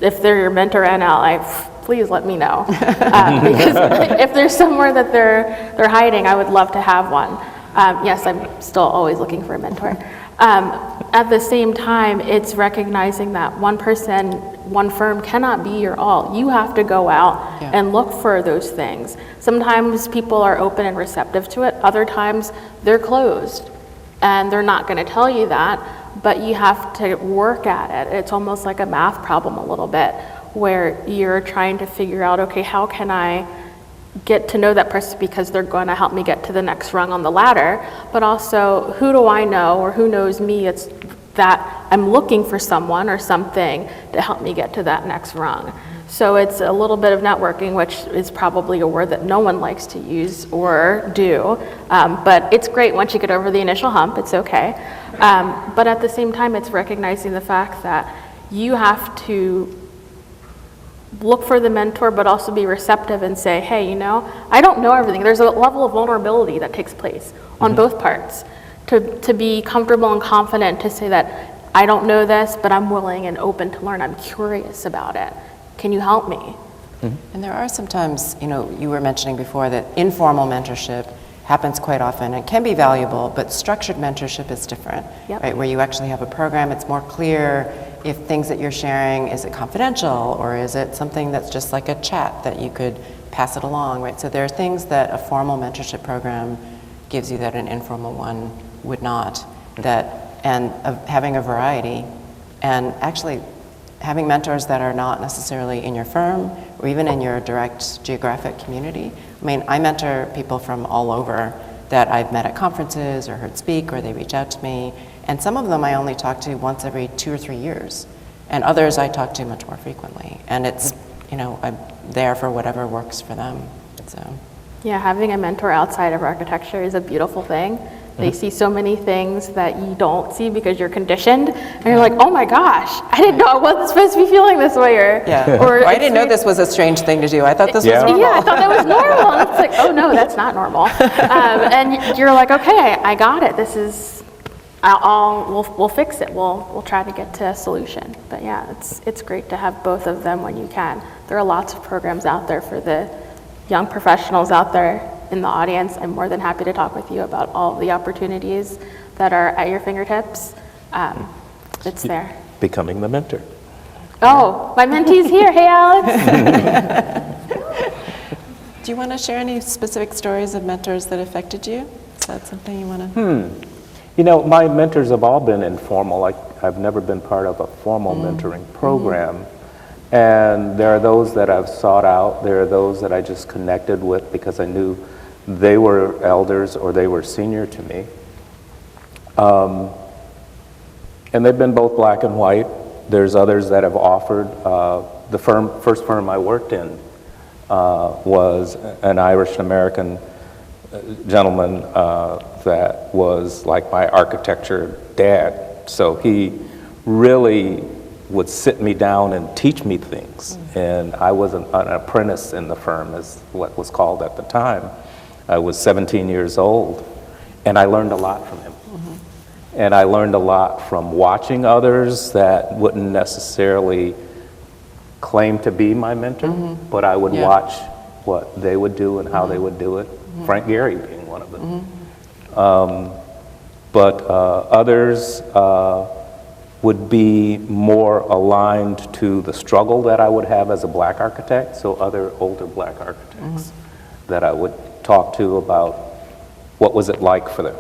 if they're your mentor and ally, please let me know. Because if there's somewhere that they're hiding, I would love to have one. Yes, I'm still always looking for a mentor. At the same time, it's recognizing that one person, one firm cannot be your all. You have to go out and look for those things. Sometimes people are open and receptive to it. Other times they're closed and they're not going to tell you that, but you have to work at it. It's almost like a math problem a little bit, where you're trying to figure out, okay, how can I get to know that person because they're going to help me get to the next rung on the ladder, but also who do I know or who knows me? It's that I'm looking for someone or something to help me get to that next rung. So it's a little bit of networking, which is probably a word that no one likes to use or do, but it's great once you get over the initial hump, it's okay. But at the same time, it's recognizing the fact that you have to look for the mentor, but also be receptive and say, hey, I don't know everything. There's a level of vulnerability that takes place on both parts. To be comfortable and confident to say that I don't know this, but I'm willing and open to learn. I'm curious about it. Can you help me? And there are sometimes, you were mentioning before that informal mentorship happens quite often and can be valuable, but structured mentorship is different, right? Where you actually have a program, it's more clear if things that you're sharing, is it confidential or is it something that's just like a chat that you could pass it along, right? So there are things that a formal mentorship program gives you that an informal one would not, and having a variety, and actually having mentors that are not necessarily in your firm or even in your direct geographic community. I mean, I mentor people from all over that I've met at conferences or heard speak, or they reach out to me, and some of them I only talk to once every 2 or 3 years, and others I talk to much more frequently, and it's, I'm there for whatever works for them, so. Yeah, having a mentor outside of architecture is a beautiful thing. They see so many things that you don't see because you're conditioned, and you're like, oh my gosh, I didn't know I wasn't supposed to be feeling this way, or I didn't know this was a strange thing to do. I thought this was normal. Yeah, I thought that was normal. And it's like, oh no, that's not normal. And you're like, okay, I got it. This is, we'll fix it. We'll try to get to a solution. But yeah, it's great to have both of them when you can. There are lots of programs out there for the young professionals out there in the audience. I'm more than happy to talk with you about all of the opportunities that are at your fingertips. It's there. Becoming the mentor. Oh, my mentee's here. Hey, Alex. Do you want to share any specific stories of mentors that affected you? Is that something you want to? My mentors have all been informal. I've never been part of a formal mentoring program. And there are those that I've sought out. There are those that I just connected with because I knew they were elders or they were senior to me. And they've been both black and white. There's others that have offered. The first firm I worked in was an Irish-American gentleman that was like my architecture dad. So he really would sit me down and teach me things. And I was an apprentice in the firm, is what was called at the time. I was 17 years old, and I learned a lot from him. And I learned a lot from watching others that wouldn't necessarily claim to be my mentor, but I would watch what they would do and how they would do it, Frank Gehry being one of them. But others would be more aligned to the struggle that I would have as a black architect, so other older black architects that I would talk to about what was it like for them,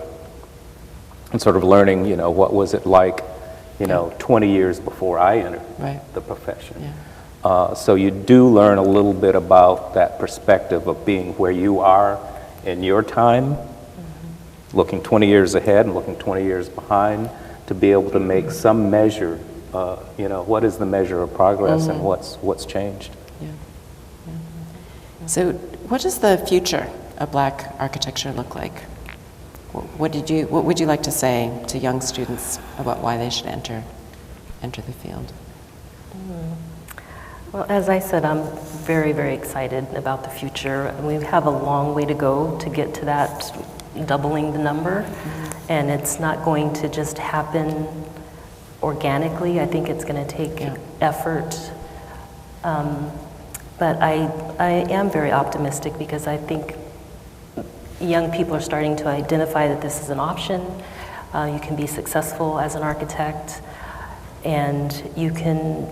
and sort of learning, you know, what was it like, you know, 20 years before I entered the profession. Yeah. So you do learn a little bit about that perspective of being where you are in your time, looking 20 years ahead and looking 20 years behind, to be able to make some measure, you know, what is the measure of progress and what's changed. Yeah. So what does the future of Black architecture look like? What would you like to say to young students about why they should enter the field? Well, as I said, I'm very, very excited about the future. We have a long way to go to get to that doubling the number, and it's not going to just happen organically. I think it's going to take effort. But I am very optimistic because I think young people are starting to identify that this is an option. You can be successful as an architect, and you can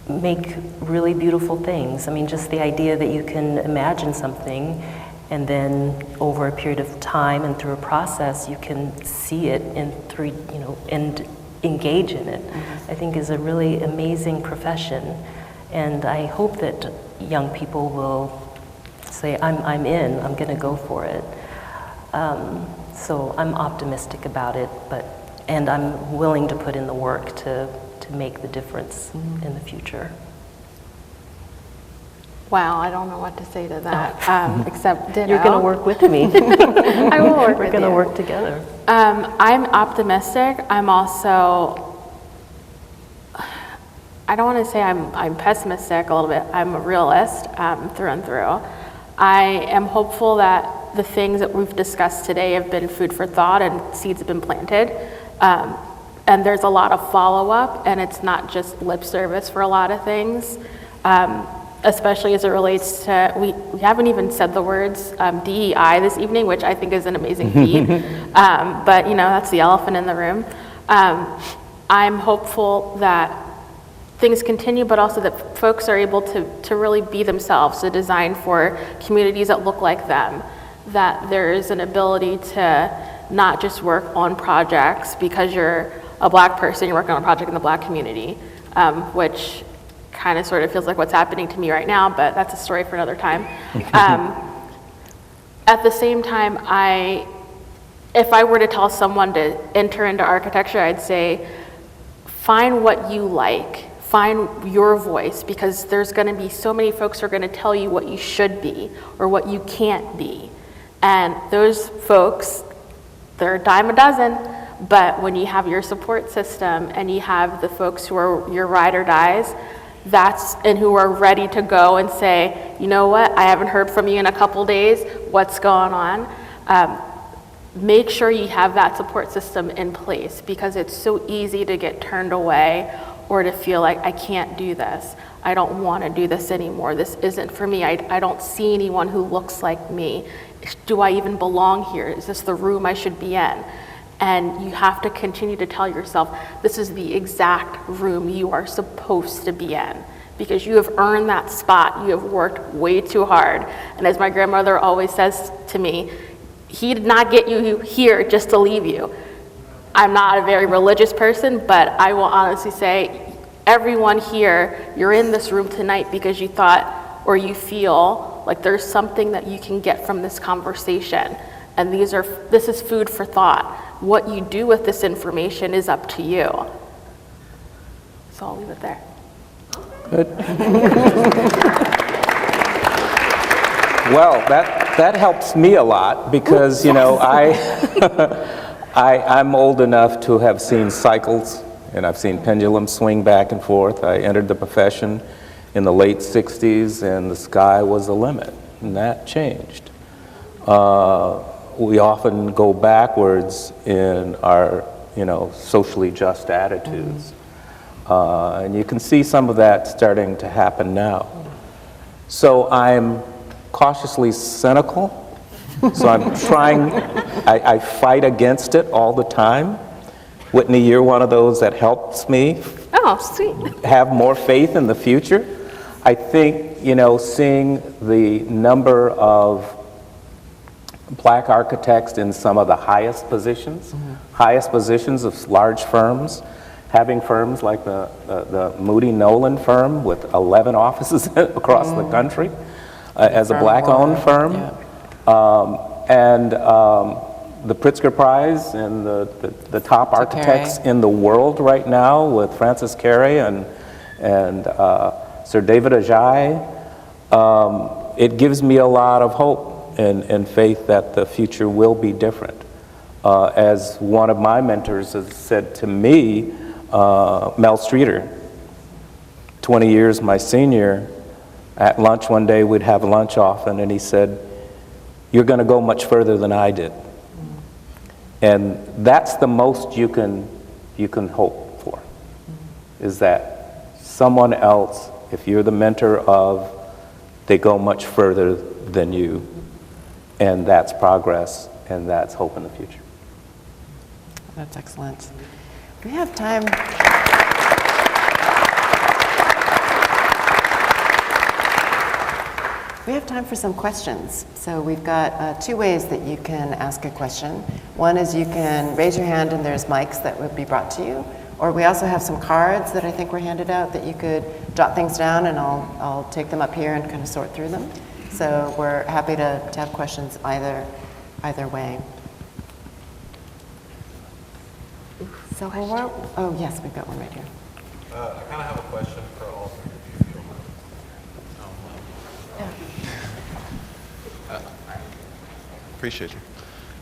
make really beautiful things. I mean, just the idea that you can imagine something and then over a period of time and through a process, you can see it and engage in it, I think is a really amazing profession. And I hope that young people will say, I'm in, I'm gonna go for it. So I'm optimistic about it, and I'm willing to put in the work to make the difference in the future. Wow, I don't know what to say to that, except ditto. You're going to work with me. I will work with you. We're going to work together. I'm optimistic. I'm also, I don't want to say I'm pessimistic a little bit. I'm a realist through and through. I am hopeful that the things that we've discussed today have been food for thought and seeds have been planted. And there's a lot of follow-up, and it's not just lip service for a lot of things, especially as it relates to, we haven't even said the words DEI this evening, which I think is an amazing feat, but you know, that's the elephant in the room. I'm hopeful that things continue, but also that folks are able to really be themselves, to design for communities that look like them, that there is an ability to not just work on projects because you're a Black person, you're working on a project in the Black community, which kind of sort of feels like what's happening to me right now, but that's a story for another time. At the same time, if I were to tell someone to enter into architecture, I'd say, find what you like, find your voice, because there's gonna be so many folks who are gonna tell you what you should be or what you can't be. And those folks, they're a dime a dozen, but when you have your support system and you have the folks who are your ride or dies, and who are ready to go and say, you know what, I haven't heard from you in a couple days, what's going on? Make sure you have that support system in place, because it's so easy to get turned away or to feel like, I can't do this. I don't want to do this anymore. This isn't for me. I don't see anyone who looks like me. Do I even belong here? Is this the room I should be in? And you have to continue to tell yourself, this is the exact room you are supposed to be in, because you have earned that spot. You have worked way too hard. And as my grandmother always says to me, he did not get you here just to leave you. I'm not a very religious person, but I will honestly say, everyone here, you're in this room tonight because you thought, or you feel like there's something that you can get from this conversation. And this is food for thought. What you do with this information is up to you. So I'll leave it there. Good. Well, that helps me a lot, because, you know, I'm old enough to have seen cycles, and I've seen pendulums swing back and forth. I entered the profession in the late 60s, and the sky was the limit, and that changed. We often go backwards in our, you know, socially just attitudes. And you can see some of that starting to happen now. So I'm cautiously cynical. So I'm trying, I fight against it all the time. Whitney, you're one of those that helps me have more faith in the future. I think, you know, seeing the number of Black architects in some of the highest positions, highest positions of large firms, having firms like the Moody Nolan firm with 11 offices across the country as a black-owned firm. And the Pritzker Prize and the top architects in the world right now with Francis Carey and Sir David Ajay. It gives me a lot of hope and faith that the future will be different. As one of my mentors has said to me, Mel Streeter, 20 years my senior, at lunch one day, we'd have lunch often, and he said, "You're going to go much further than I did." And that's the most you can hope for, is that someone else, if you're the mentor of, they go much further than you, and that's progress, and that's hope in the future. That's excellent. We have time. We have time for some questions. So we've got 2 ways that you can ask a question. One is you can raise your hand and there's mics that would be brought to you. Or we also have some cards that I think were handed out that you could jot things down, and I'll take them up here and kind of sort through them. So we're happy to have questions either way. So oh yes, we've got one right here. I kind of have a question for all 3 of you, if you don't mind. Appreciate you.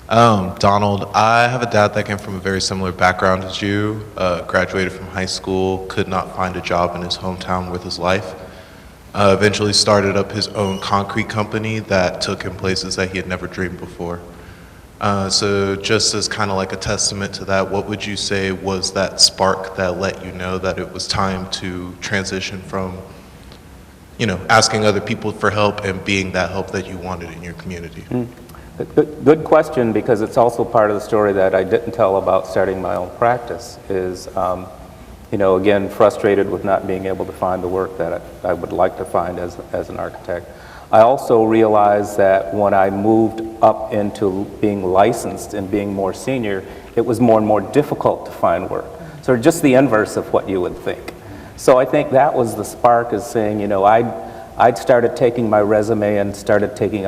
Donald, I have a dad that came from a very similar background as you, graduated from high school, could not find a job in his hometown with his life. Eventually started up his own concrete company that took him places that he had never dreamed before. So just as kind of like a testament to that, what would you say was that spark that let you know that it was time to transition from, asking other people for help and being that help that you wanted in your community? Good question, because it's also part of the story that I didn't tell about starting my own practice is, again, frustrated with not being able to find the work that I would like to find as an architect. I also realized that when I moved up into being licensed and being more senior, it was more and more difficult to find work. So just the inverse of what you would think. So I think that was the spark, is saying, I'd started taking my resume and started taking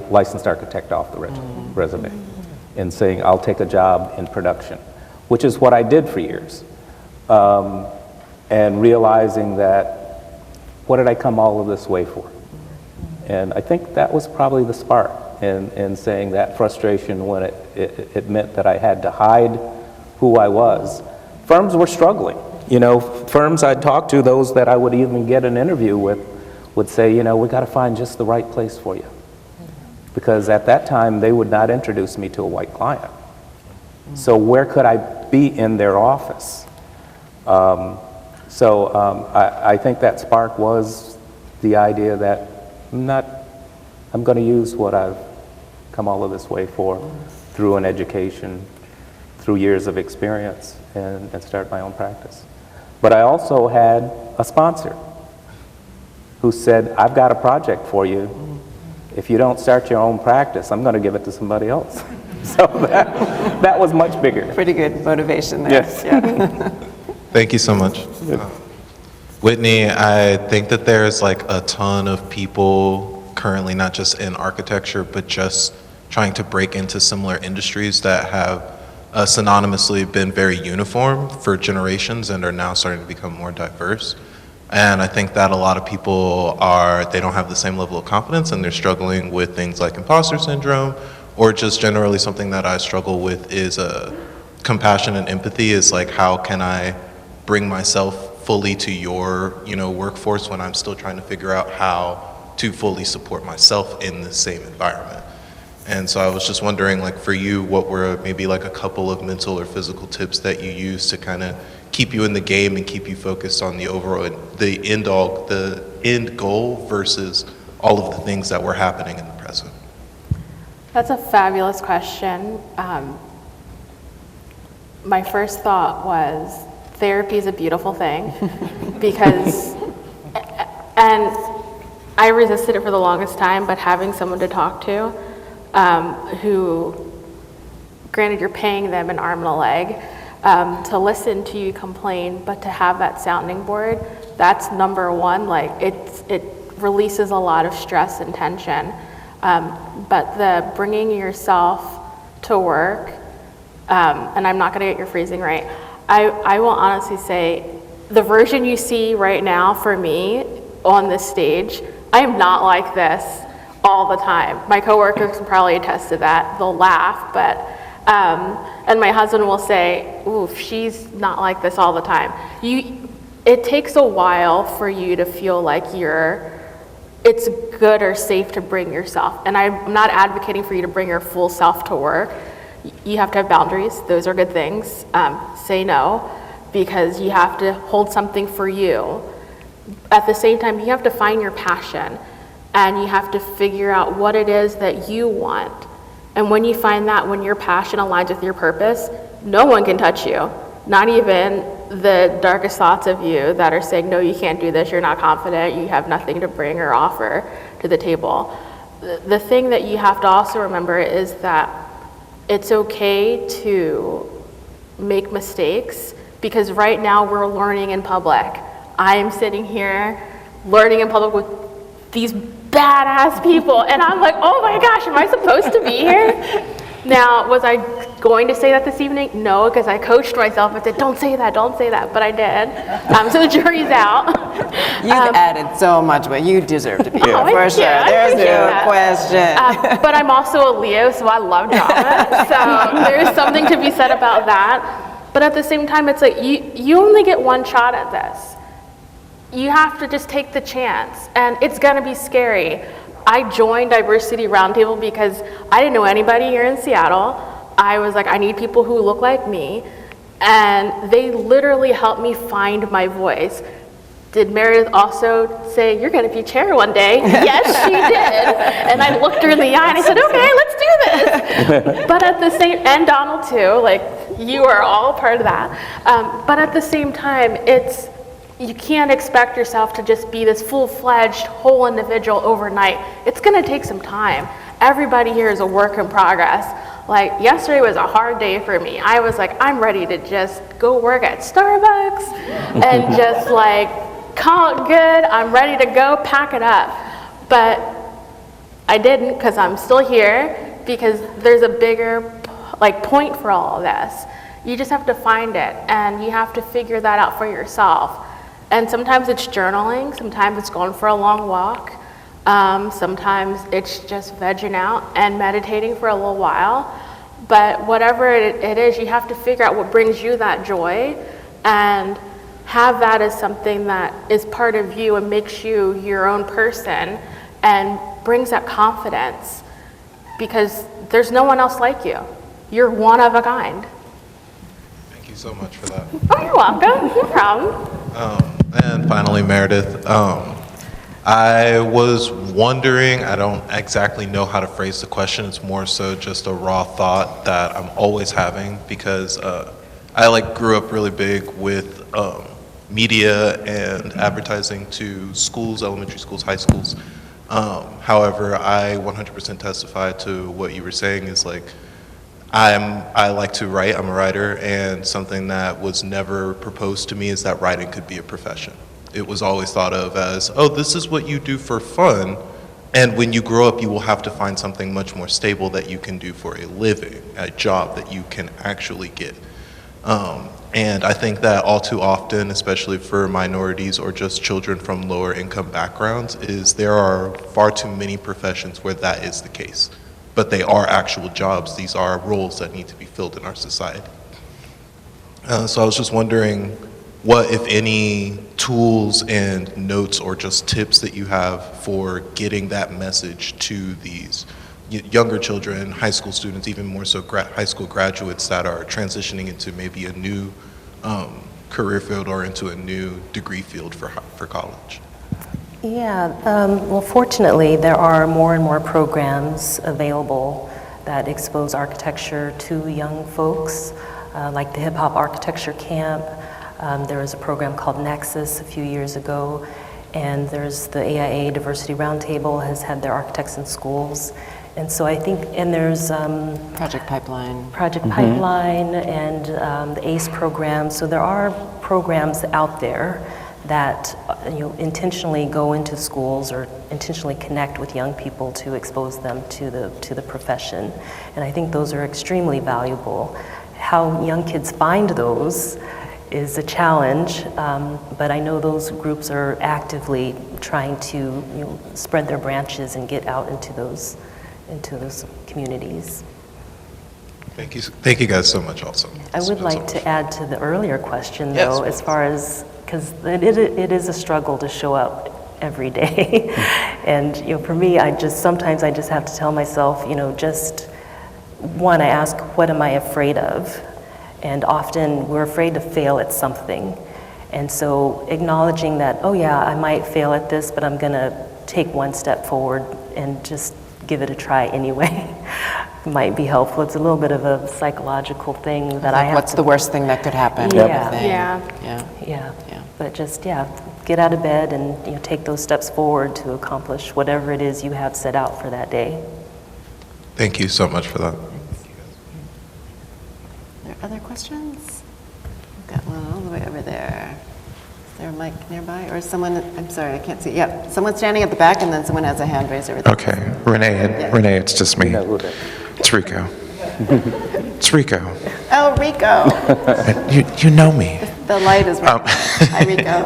licensed architect off the resume and saying, I'll take a job in production, which is what I did for years. And realizing that, what did I come all of this way for? And I think that was probably the spark in saying that frustration when it meant that I had to hide who I was. Firms were struggling. Firms I'd talk to, those that I would even get an interview with, would say, we got to find just the right place for you. Because at that time, they would not introduce me to a white client. So where could I be in their office? I think that spark was the idea that I'm going to use what I've come all of this way for through an education, through years of experience, and start my own practice. But I also had a sponsor who said, I've got a project for you. If you don't start your own practice, I'm going to give it to somebody else. So that was much bigger. Pretty good motivation there. Yes. Yeah. Thank you so much. Whitney, I think that there's like a ton of people currently, not just in architecture, but just trying to break into similar industries that have synonymously been very uniform for generations and are now starting to become more diverse. And I think that a lot of people they don't have the same level of confidence, and they're struggling with things like imposter syndrome, or just generally something that I struggle with is compassion and empathy, is like, how can I bring myself fully to your workforce when I'm still trying to figure out how to fully support myself in the same environment. And so I was just wondering, like, for you, what were maybe like a couple of mental or physical tips that you use to kind of keep you in the game and keep you focused on the overall, the end goal versus all of the things that were happening in the present? That's a fabulous question. My first thought was, therapy is a beautiful thing because, and I resisted it for the longest time, but having someone to talk to who, granted you're paying them an arm and a leg, to listen to you complain, but to have that sounding board, that's number one. Like it releases a lot of stress and tension. But the bringing yourself to work, and I'm not going to get your phrasing right, I will honestly say the version you see right now for me on this stage, I am not like this all the time. My coworkers can probably attest to that. They'll laugh, but and my husband will say, "Oof, she's not like this all the time." It takes a while for you to feel like it's good or safe to bring yourself. And I'm not advocating for you to bring your full self to work. You have to have boundaries. Those are good things. Say no, because you have to hold something for you. At the same time, you have to find your passion, and you have to figure out what it is that you want. And when you find that, when your passion aligns with your purpose, no one can touch you. Not even the darkest thoughts of you that are saying, no, you can't do this, you're not confident, you have nothing to bring or offer to the table. The thing that you have to also remember is that it's okay to make mistakes, because right now we're learning in public. I am sitting here learning in public with these badass people, and I'm like, oh my gosh, am I supposed to be here? Now, was I going to say that this evening? No, because I coached myself and said, don't say that, but I did. So the jury's out. You've added so much, but you deserve to be here, for sure. There's no question. But I'm also a Leo, so I love drama. So there's something to be said about that. But at the same time, it's like, you only get one shot at this. You have to just take the chance, and it's gonna be scary. I joined Diversity Roundtable because I didn't know anybody here in Seattle. I was like, I need people who look like me, and they literally helped me find my voice. Did Meredith also say, you're gonna be chair one day? Yes, she did. And I looked her in the eye and I said, okay, let's do this. But at the same, and Donald too, like you are all part of that. But at the same time, you can't expect yourself to just be this full-fledged whole individual overnight. It's gonna take some time. Everybody here is a work in progress. Like yesterday was a hard day for me. I was like, I'm ready to just go work at Starbucks and just like call it good. I'm ready to go, pack it up. But I didn't, because I'm still here, because there's a bigger point for all of this. You just have to find it, and you have to figure that out for yourself. And sometimes it's journaling, sometimes it's going for a long walk, sometimes it's just vegging out and meditating for a little while. But whatever it is, you have to figure out what brings you that joy and have that as something that is part of you and makes you your own person and brings that confidence, because there's no one else like you. You're one of a kind. Thank you so much for that. Oh, you're welcome. No problem. And finally, Meredith, I was wondering, I don't exactly know how to phrase the question, it's more so just a raw thought that I'm always having, because I grew up really big with media and advertising to schools, elementary schools, high schools. However, I 100% testify to what you were saying is I like to write, I'm a writer, and something that was never proposed to me is that writing could be a profession. It was always thought of as, oh, this is what you do for fun, and when you grow up you will have to find something much more stable that you can do for a living, a job that you can actually get. And I think that all too often, especially for minorities or just children from lower income backgrounds, is there are far too many professions where that is the case. But they are actual jobs. These are roles that need to be filled in our society. So I was just wondering what, if any, tools and notes or just tips that you have for getting that message to these younger children, high school students, even more so high school graduates that are transitioning into maybe a new career field or into a new degree field for college. Yeah, well, fortunately, there are more and more programs available that expose architecture to young folks, like the Hip Hop Architecture Camp. There was a program called Nexus a few years ago, and there's the AIA Diversity Roundtable has had their architects in schools. And so I think, and there's Project Pipeline. Project Pipeline and the ACE program. So there are programs out there that intentionally go into schools or intentionally connect with young people to expose them to the profession. And I think those are extremely valuable. How young kids find those is a challenge, but I know those groups are actively trying to spread their branches and get out into those communities. Thank you guys so much also. I would like to add to the earlier question though, as far as, because it is a struggle to show up every day. And for me, sometimes I just have to tell myself, just one, I ask, what am I afraid of? And often we're afraid to fail at something. And so acknowledging that, oh yeah, I might fail at this, but I'm gonna take one step forward and just give it a try anyway might be helpful. It's a little bit of a psychological thing that I have What's the worst thing that could happen? Yeah. type of thing. Yeah. Yeah. But just, get out of bed and take those steps forward to accomplish whatever it is you have set out for that day. Thank you so much for that. Are there other questions? We've got one all the way over there. Is there a mic nearby? Or someone, I'm sorry, I can't see. Yep, someone's standing at the back and then someone has a hand raised over there. Okay, Renee, it's just me. It's Rico. It's Rico. Oh, Rico. You know me. The light is right. Hi, Rico.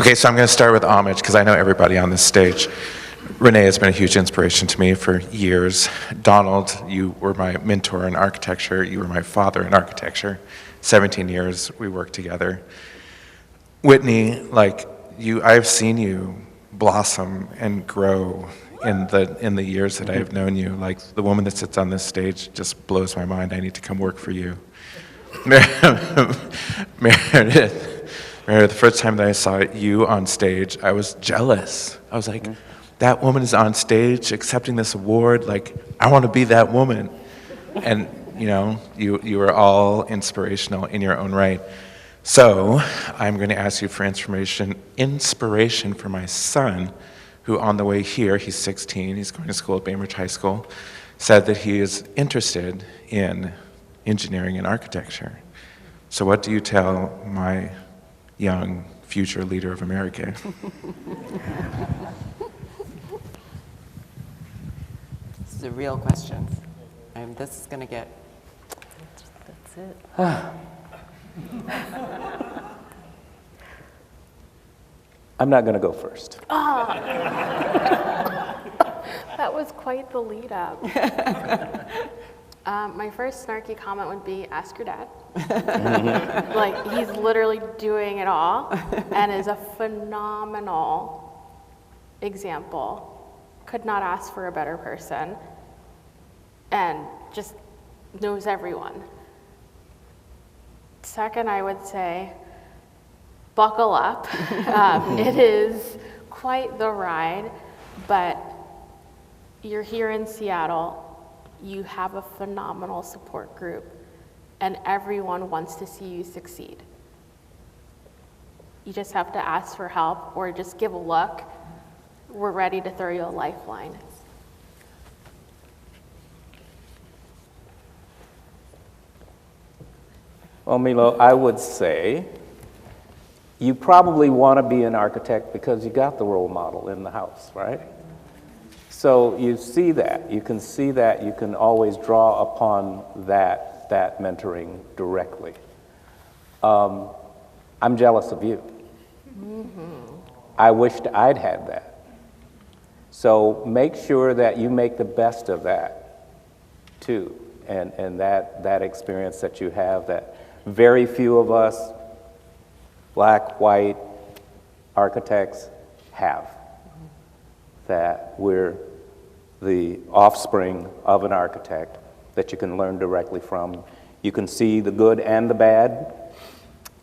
Okay, so I'm going to start with homage because I know everybody on this stage. Renee has been a huge inspiration to me for years. Donald, you were my mentor in architecture. You were my father in architecture. 17 years we worked together. Whitney, I've seen you blossom and grow in the years that I have known you. Like, the woman that sits on this stage just blows my mind. I need to come work for you. Meredith, the first time that I saw you on stage, I was jealous. I was like, that woman is on stage accepting this award. Like, I want to be that woman. And, you were all inspirational in your own right. So I'm going to ask you for inspiration for my son, who on the way here, he's 16, he's going to school at Bainbridge High School, said that he is interested in engineering and architecture. So what do you tell my young future leader of America? This is a real question. This is going to get... That's it. I'm not going to go first. That was quite the lead up. My first snarky comment would be, ask your dad. He's literally doing it all and is a phenomenal example. Could not ask for a better person and just knows everyone. Second, I would say, buckle up. It is quite the ride, but you're here in Seattle. You have a phenomenal support group, and everyone wants to see you succeed. You just have to ask for help or just give a look. We're ready to throw you a lifeline. Well, Milo, I would say you probably want to be an architect because you got the role model in the house, right? So you see that, you can see that, you can always draw upon that mentoring directly. I'm jealous of you. I wished I'd had that. So make sure that you make the best of that too, and that experience that you have that very few of us, black, white architects, have. That we're the offspring of an architect that you can learn directly from. You can see the good and the bad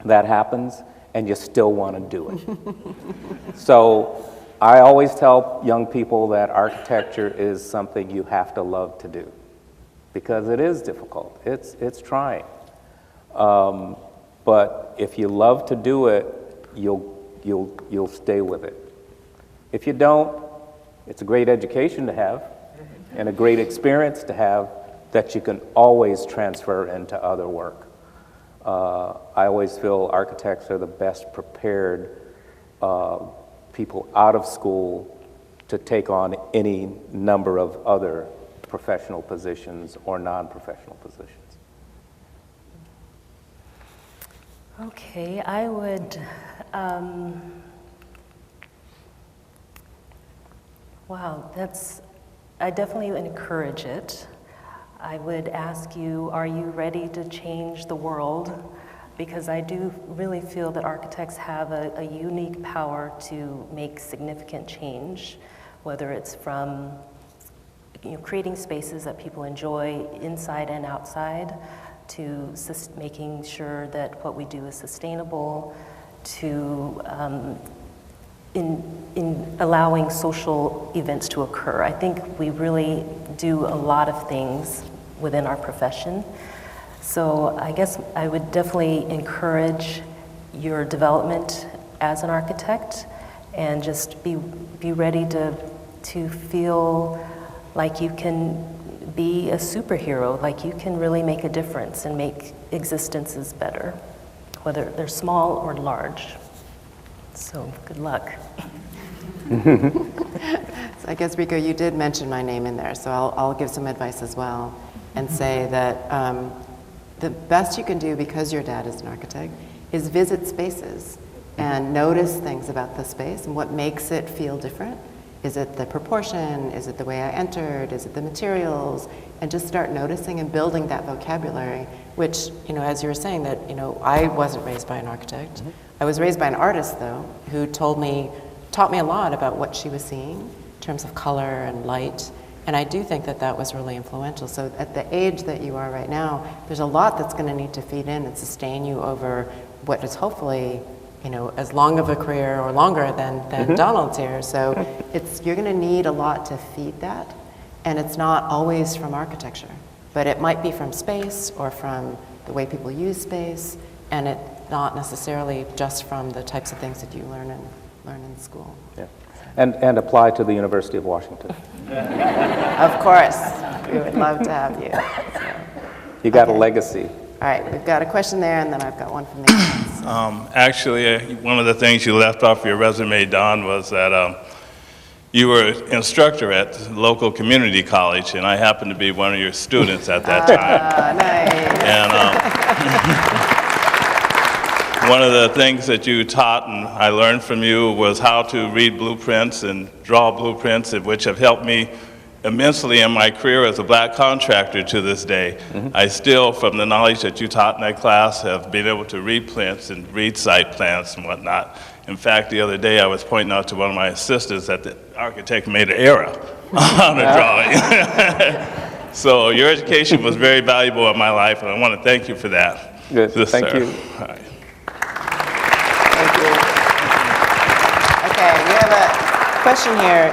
that happens, and you still want to do it. So I always tell young people that architecture is something you have to love to do, because it is difficult. It's trying. But if you love to do it, you'll stay with it. If you don't, it's a great education to have, and a great experience to have that you can always transfer into other work. I always feel architects are the best prepared people out of school to take on any number of other professional positions or non-professional positions. Okay, I would, wow, I definitely encourage it. I would ask you, are you ready to change the world? Because I do really feel that architects have a unique power to make significant change, whether it's from creating spaces that people enjoy inside and outside, to making sure that what we do is sustainable, to in allowing social events to occur. I think we really do a lot of things within our profession. So I guess I would definitely encourage your development as an architect, and just be ready to feel like you can be a superhero, like you can really make a difference and make existences better, whether they're small or large. So good luck. So I guess, Rico, you did mention my name in there, so I'll give some advice as well and say that the best you can do, because your dad is an architect, is visit spaces and notice things about the space and what makes it feel different. Is it the proportion? Is it the way I entered? Is it the materials? And just start noticing and building that vocabulary, which, as you were saying that, I wasn't raised by an architect. Mm-hmm. I was raised by an artist, though, who taught me a lot about what she was seeing in terms of color and light. And I do think that was really influential. So at the age that you are right now, there's a lot that's going to need to feed in and sustain you over what is hopefully as long of a career or longer than mm-hmm. Donald's here. So you're going to need a lot to feed that, and it's not always from architecture, but it might be from space or from the way people use space, and it's not necessarily just from the types of things that you learn in school. Yeah, and apply to the University of Washington. Of course, we would love to have you. So. You got a legacy. All right, we've got a question there, and then I've got one from the audience. Actually, one of the things you left off your resume, Don, was that you were an instructor at the local community college, and I happened to be one of your students at that time. Nice. And one of the things that you taught and I learned from you was how to read blueprints and draw blueprints, which have helped me immensely in my career as a black contractor to this day. Mm-hmm. I still, from the knowledge that you taught in that class, have been able to read prints and read site plans and whatnot. In fact, the other day I was pointing out to one of my assistants that the architect made an error on a drawing. So your education was very valuable in my life, and I want to thank you for that. Good, thank you. All right. Thank you. Okay, we have a question here.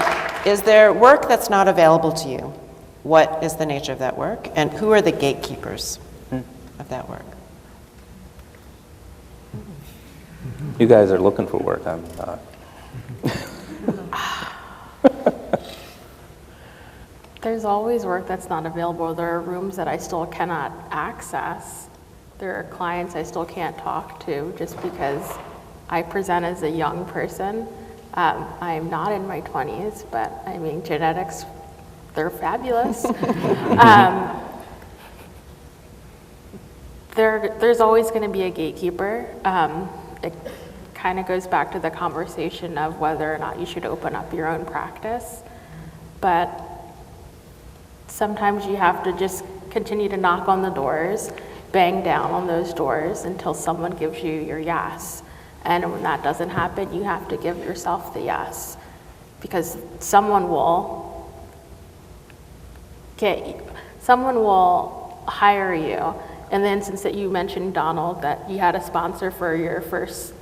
Is there work that's not available to you? What is the nature of that work? And who are the gatekeepers of that work? You guys are looking for work, I'm not. There's always work that's not available. There are rooms that I still cannot access. There are clients I still can't talk to just because I present as a young person. I am not in my 20s, but I mean, genetics, they're fabulous. There's always going to be a gatekeeper. It kind of goes back to the conversation of whether or not you should open up your own practice. But sometimes you have to just continue to knock on the doors, bang down on those doors until someone gives you your yes. And when that doesn't happen, you have to give yourself the yes, because someone will hire you. In the instance that you mentioned, Donald, that you had a sponsor for your first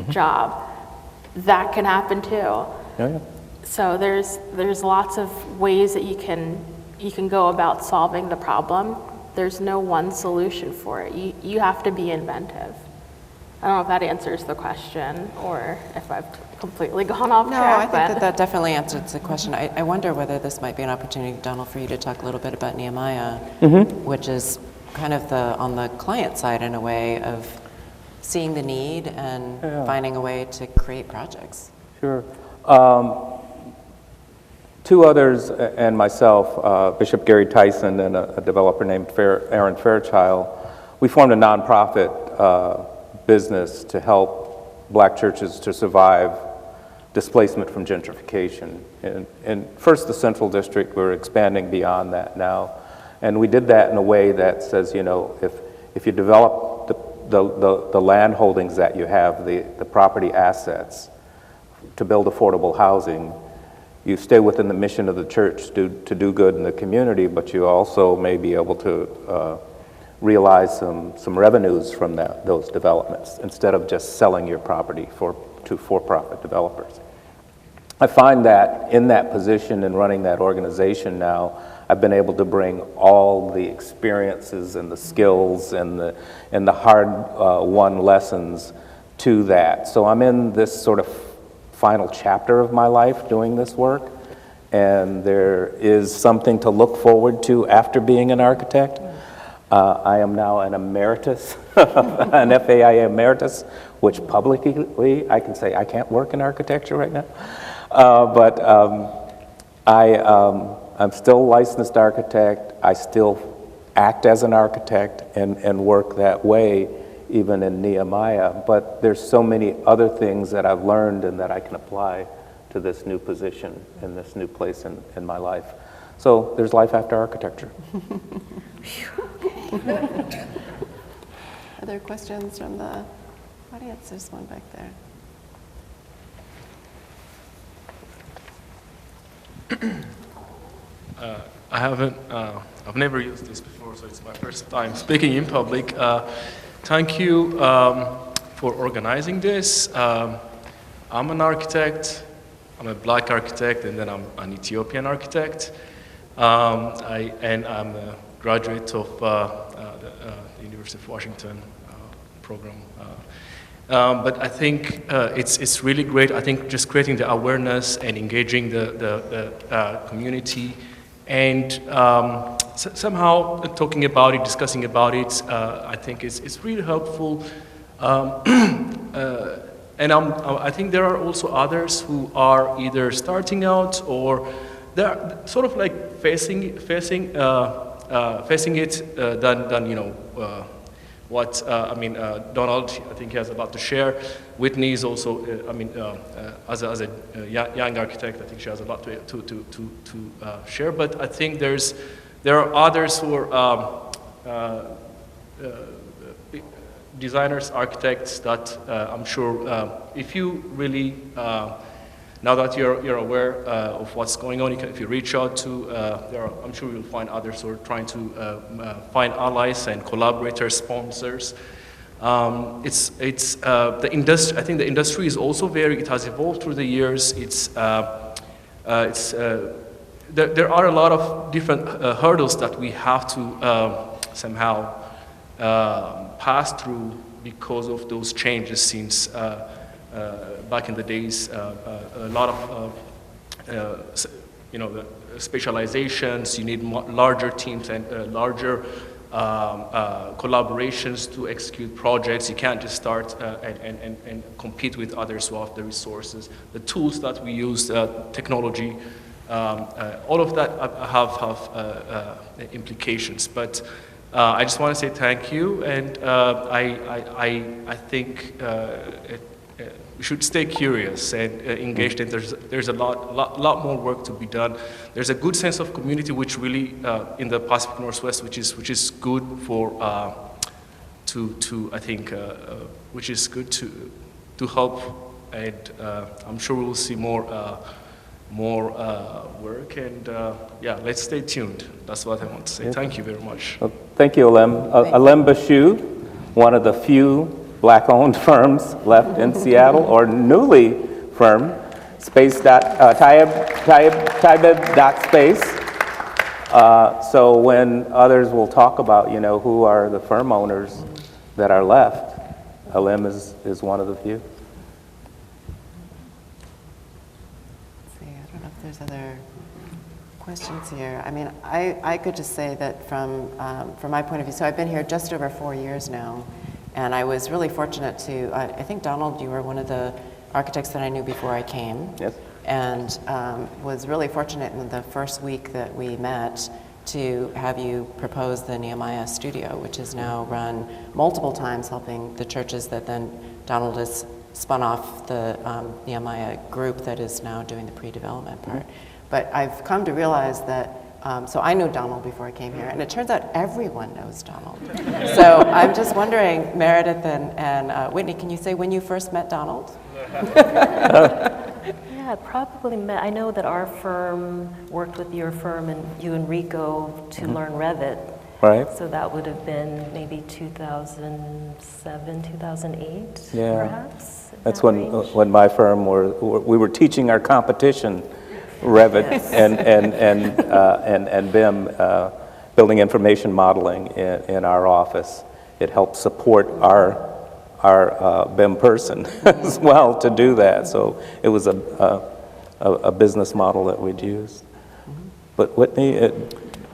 job, that can happen too. Oh, yeah. So there's lots of ways that you can go about solving the problem. There's no one solution for it. You have to be inventive. I don't know if that answers the question or if I've completely gone off No, track. I think that that definitely answers the question. I wonder whether this might be an opportunity, Donald, for you to talk a little bit about Nehemiah, which is kind of on the client side in a way of seeing the need and finding a way to create projects. Sure. Two others and myself, Bishop Gary Tyson and a developer named Aaron Fairchild, we formed a nonprofit business to help black churches to survive displacement from gentrification. And first, the Central District, we're expanding beyond that now. And we did that in a way that says, you know, if you develop the land holdings that you have, the property assets to build affordable housing, you stay within the mission of the church to do good in the community, but you also may be able to realize some revenues from those developments instead of just selling your property to for-profit developers. I find that in that position and running that organization now, I've been able to bring all the experiences and the skills and the hard-won lessons to that. So I'm in this sort of final chapter of my life doing this work, and there is something to look forward to after being an architect. I am now an emeritus, an FAIA emeritus, which publicly I can say I can't work in architecture right now. But I'm still a licensed architect. I still act as an architect and work that way, even in Nehemiah. But there's so many other things that I've learned and that I can apply to this new position in this new place in my life. So there's life after architecture. Other questions from the audience? There's one back there. I've never used this before, so it's my first time speaking in public. Thank you for organizing this. I'm an architect, I'm a black architect, and then I'm an Ethiopian architect. I'm a graduate of the University of Washington program. But I think it's really great. I think just creating the awareness and engaging the community and somehow talking about it, discussing about it, I think it's really helpful. And I think there are also others who are either starting out or they're sort of like facing it than you know what Donald I think he has a lot to share. Whitney is also as a young architect, I think she has a lot to share. But I think there are others who are designers, architects that I'm sure if you really now that you're aware of what's going on, if you reach out to, I'm sure you'll find others who are trying to find allies and collaborators, sponsors. It's the industry. I think the industry is also it has evolved through the years. There are a lot of different hurdles that we have to somehow pass through because of those changes since back in the days, a lot of the specializations. You need larger teams and larger collaborations to execute projects. You can't just start and compete with others who have the resources. The tools that we use, technology, all of that have implications. But I just want to say thank you, and I think we should stay curious and engaged. And there's a lot more work to be done. There's a good sense of community, which really in the Pacific Northwest, which is good for I think which is good to help. And I'm sure we'll see more work. And yeah, let's stay tuned. That's what I want to say. Thank you very much. Well, thank you, Alem. Alem Bashu, one of the few Black-owned firms left in Seattle, or newly firm, Taibeb.space. So when others will talk about, who are the firm owners that are left, Alem is one of the few. there's other questions here. I mean, I could just say that from my point of view, so I've been here just over 4 years now, and I was really fortunate to, I think, Donald, you were one of the architects that I knew before I came. Yes. And was really fortunate in the first week that we met to have you propose the Nehemiah studio, which is now run multiple times helping the churches that then Donald has spun off the Nehemiah group that is now doing the pre-development part. But I've come to realize that, so I knew Donald before I came here, and it turns out everyone knows Donald. So I'm just wondering, Meredith and Whitney, can you say when you first met Donald? Yeah, probably met. I know that our firm worked with your firm and you and Rico to learn Revit. Right. So that would have been maybe 2007, 2008, Yeah. perhaps? in That's that when range? when my firm we were teaching our competition Revit Yes. and BIM, building information modeling in our office. It helped support our BIM person as well to do that. So it was a business model that we'd used. But Whitney,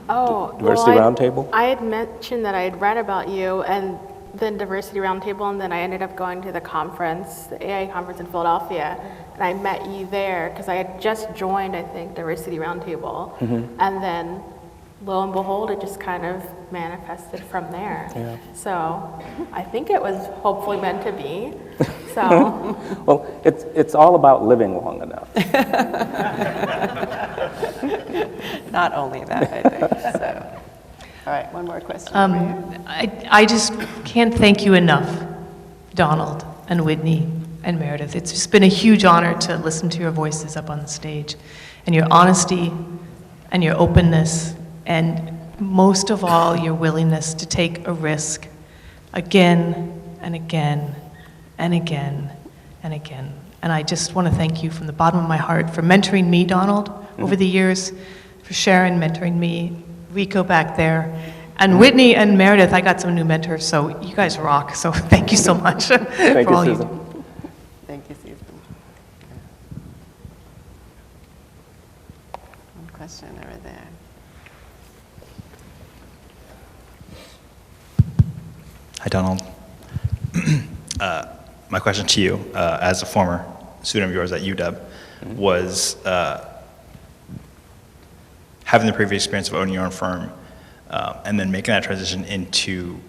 Diversity Roundtable? I had mentioned that I had read about you and then Diversity Roundtable, and then I ended up going to the conference, the AI conference in Philadelphia, and I met you there because I had just joined, I think, Diversity Roundtable, and then lo and behold, it just kind of manifested from there. Yeah. So I think it was hopefully meant to be. So Well, it's all about living long enough. Not only that, I think. So, all right, one more question. over here. I just can't thank you enough, Donald and Whitney and Meredith. It's just been a huge honor to listen to your voices up on the stage, and your honesty and your openness, and most of all, your willingness to take a risk again and again and again and again. And I just want to thank you from the bottom of my heart for mentoring me, Donald, over the years, for Sharon mentoring me, Rico back there, and Whitney and Meredith. I got some new mentors, so you guys rock. So thank you so much Thank for you, all you Susan. do. Thank you, Susan. One question over there. Hi, Donald. My question to you, as a former student of yours at UW, was having the previous experience of owning your own firm and then making that transition into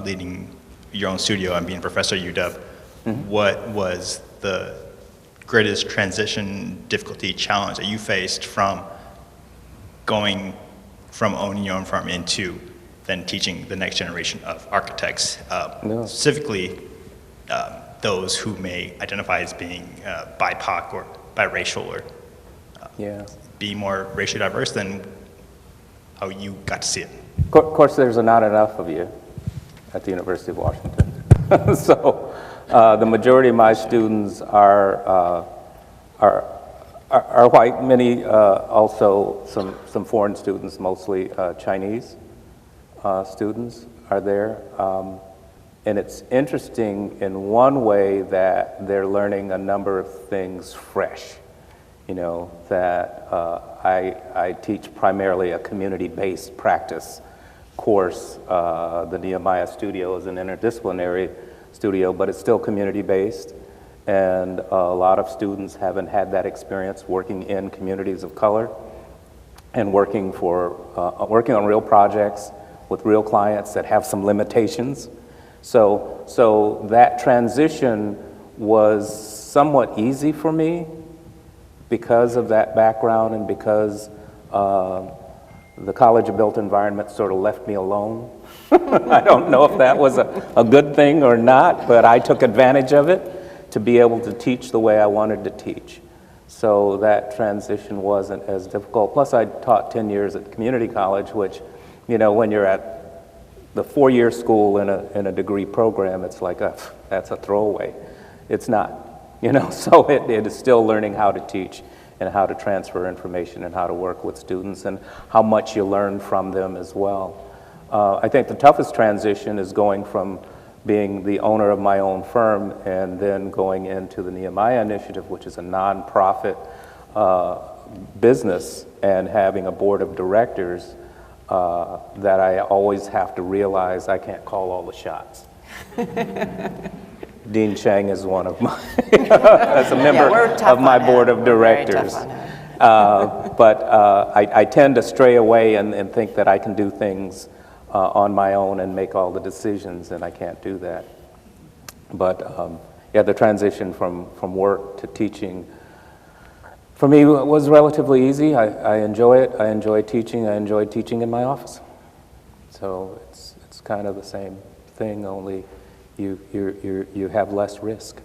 leading your own studio and being a professor at UW. What was the greatest transition, difficulty, challenge that you faced from going from owning your own firm into then teaching the next generation of architects, specifically those who may identify as being BIPOC or biracial or be more racially diverse than how you got to see it? Of course, there's not enough of you at the University of Washington. So the majority of my students are white, many also some foreign students, mostly Chinese students are there. And it's interesting in one way that they're learning a number of things fresh. You know, that I teach primarily a community-based practice course. The Nehemiah studio is an interdisciplinary studio, but it's still community-based. And a lot of students haven't had that experience working in communities of color and working on real projects with real clients that have some limitations. So that transition was somewhat easy for me because of that background and because the college of built environment sort of left me alone. I don't know if that was a good thing or not, but I took advantage of it to be able to teach the way I wanted to teach. So that transition wasn't as difficult. Plus I taught 10 years at community college, which, you know, when you're at the 4-year school in a degree program, it's like that's a throwaway. It's not, you know, so it is still learning how to teach and how to transfer information and how to work with students and how much you learn from them as well. I think the toughest transition is going from being the owner of my own firm and then going into the Nehemiah Initiative, which is a nonprofit business and having a board of directors that I always have to realize I can't call all the shots. Dean Cheng is one of my, as a member of my board of directors. But I tend to stray away and think that I can do things on my own and make all the decisions, and I can't do that. But yeah, the transition from work to teaching, for me, was relatively easy. I enjoy it. I enjoy teaching. I enjoy teaching in my office. So it's kind of the same thing, only you have less risk.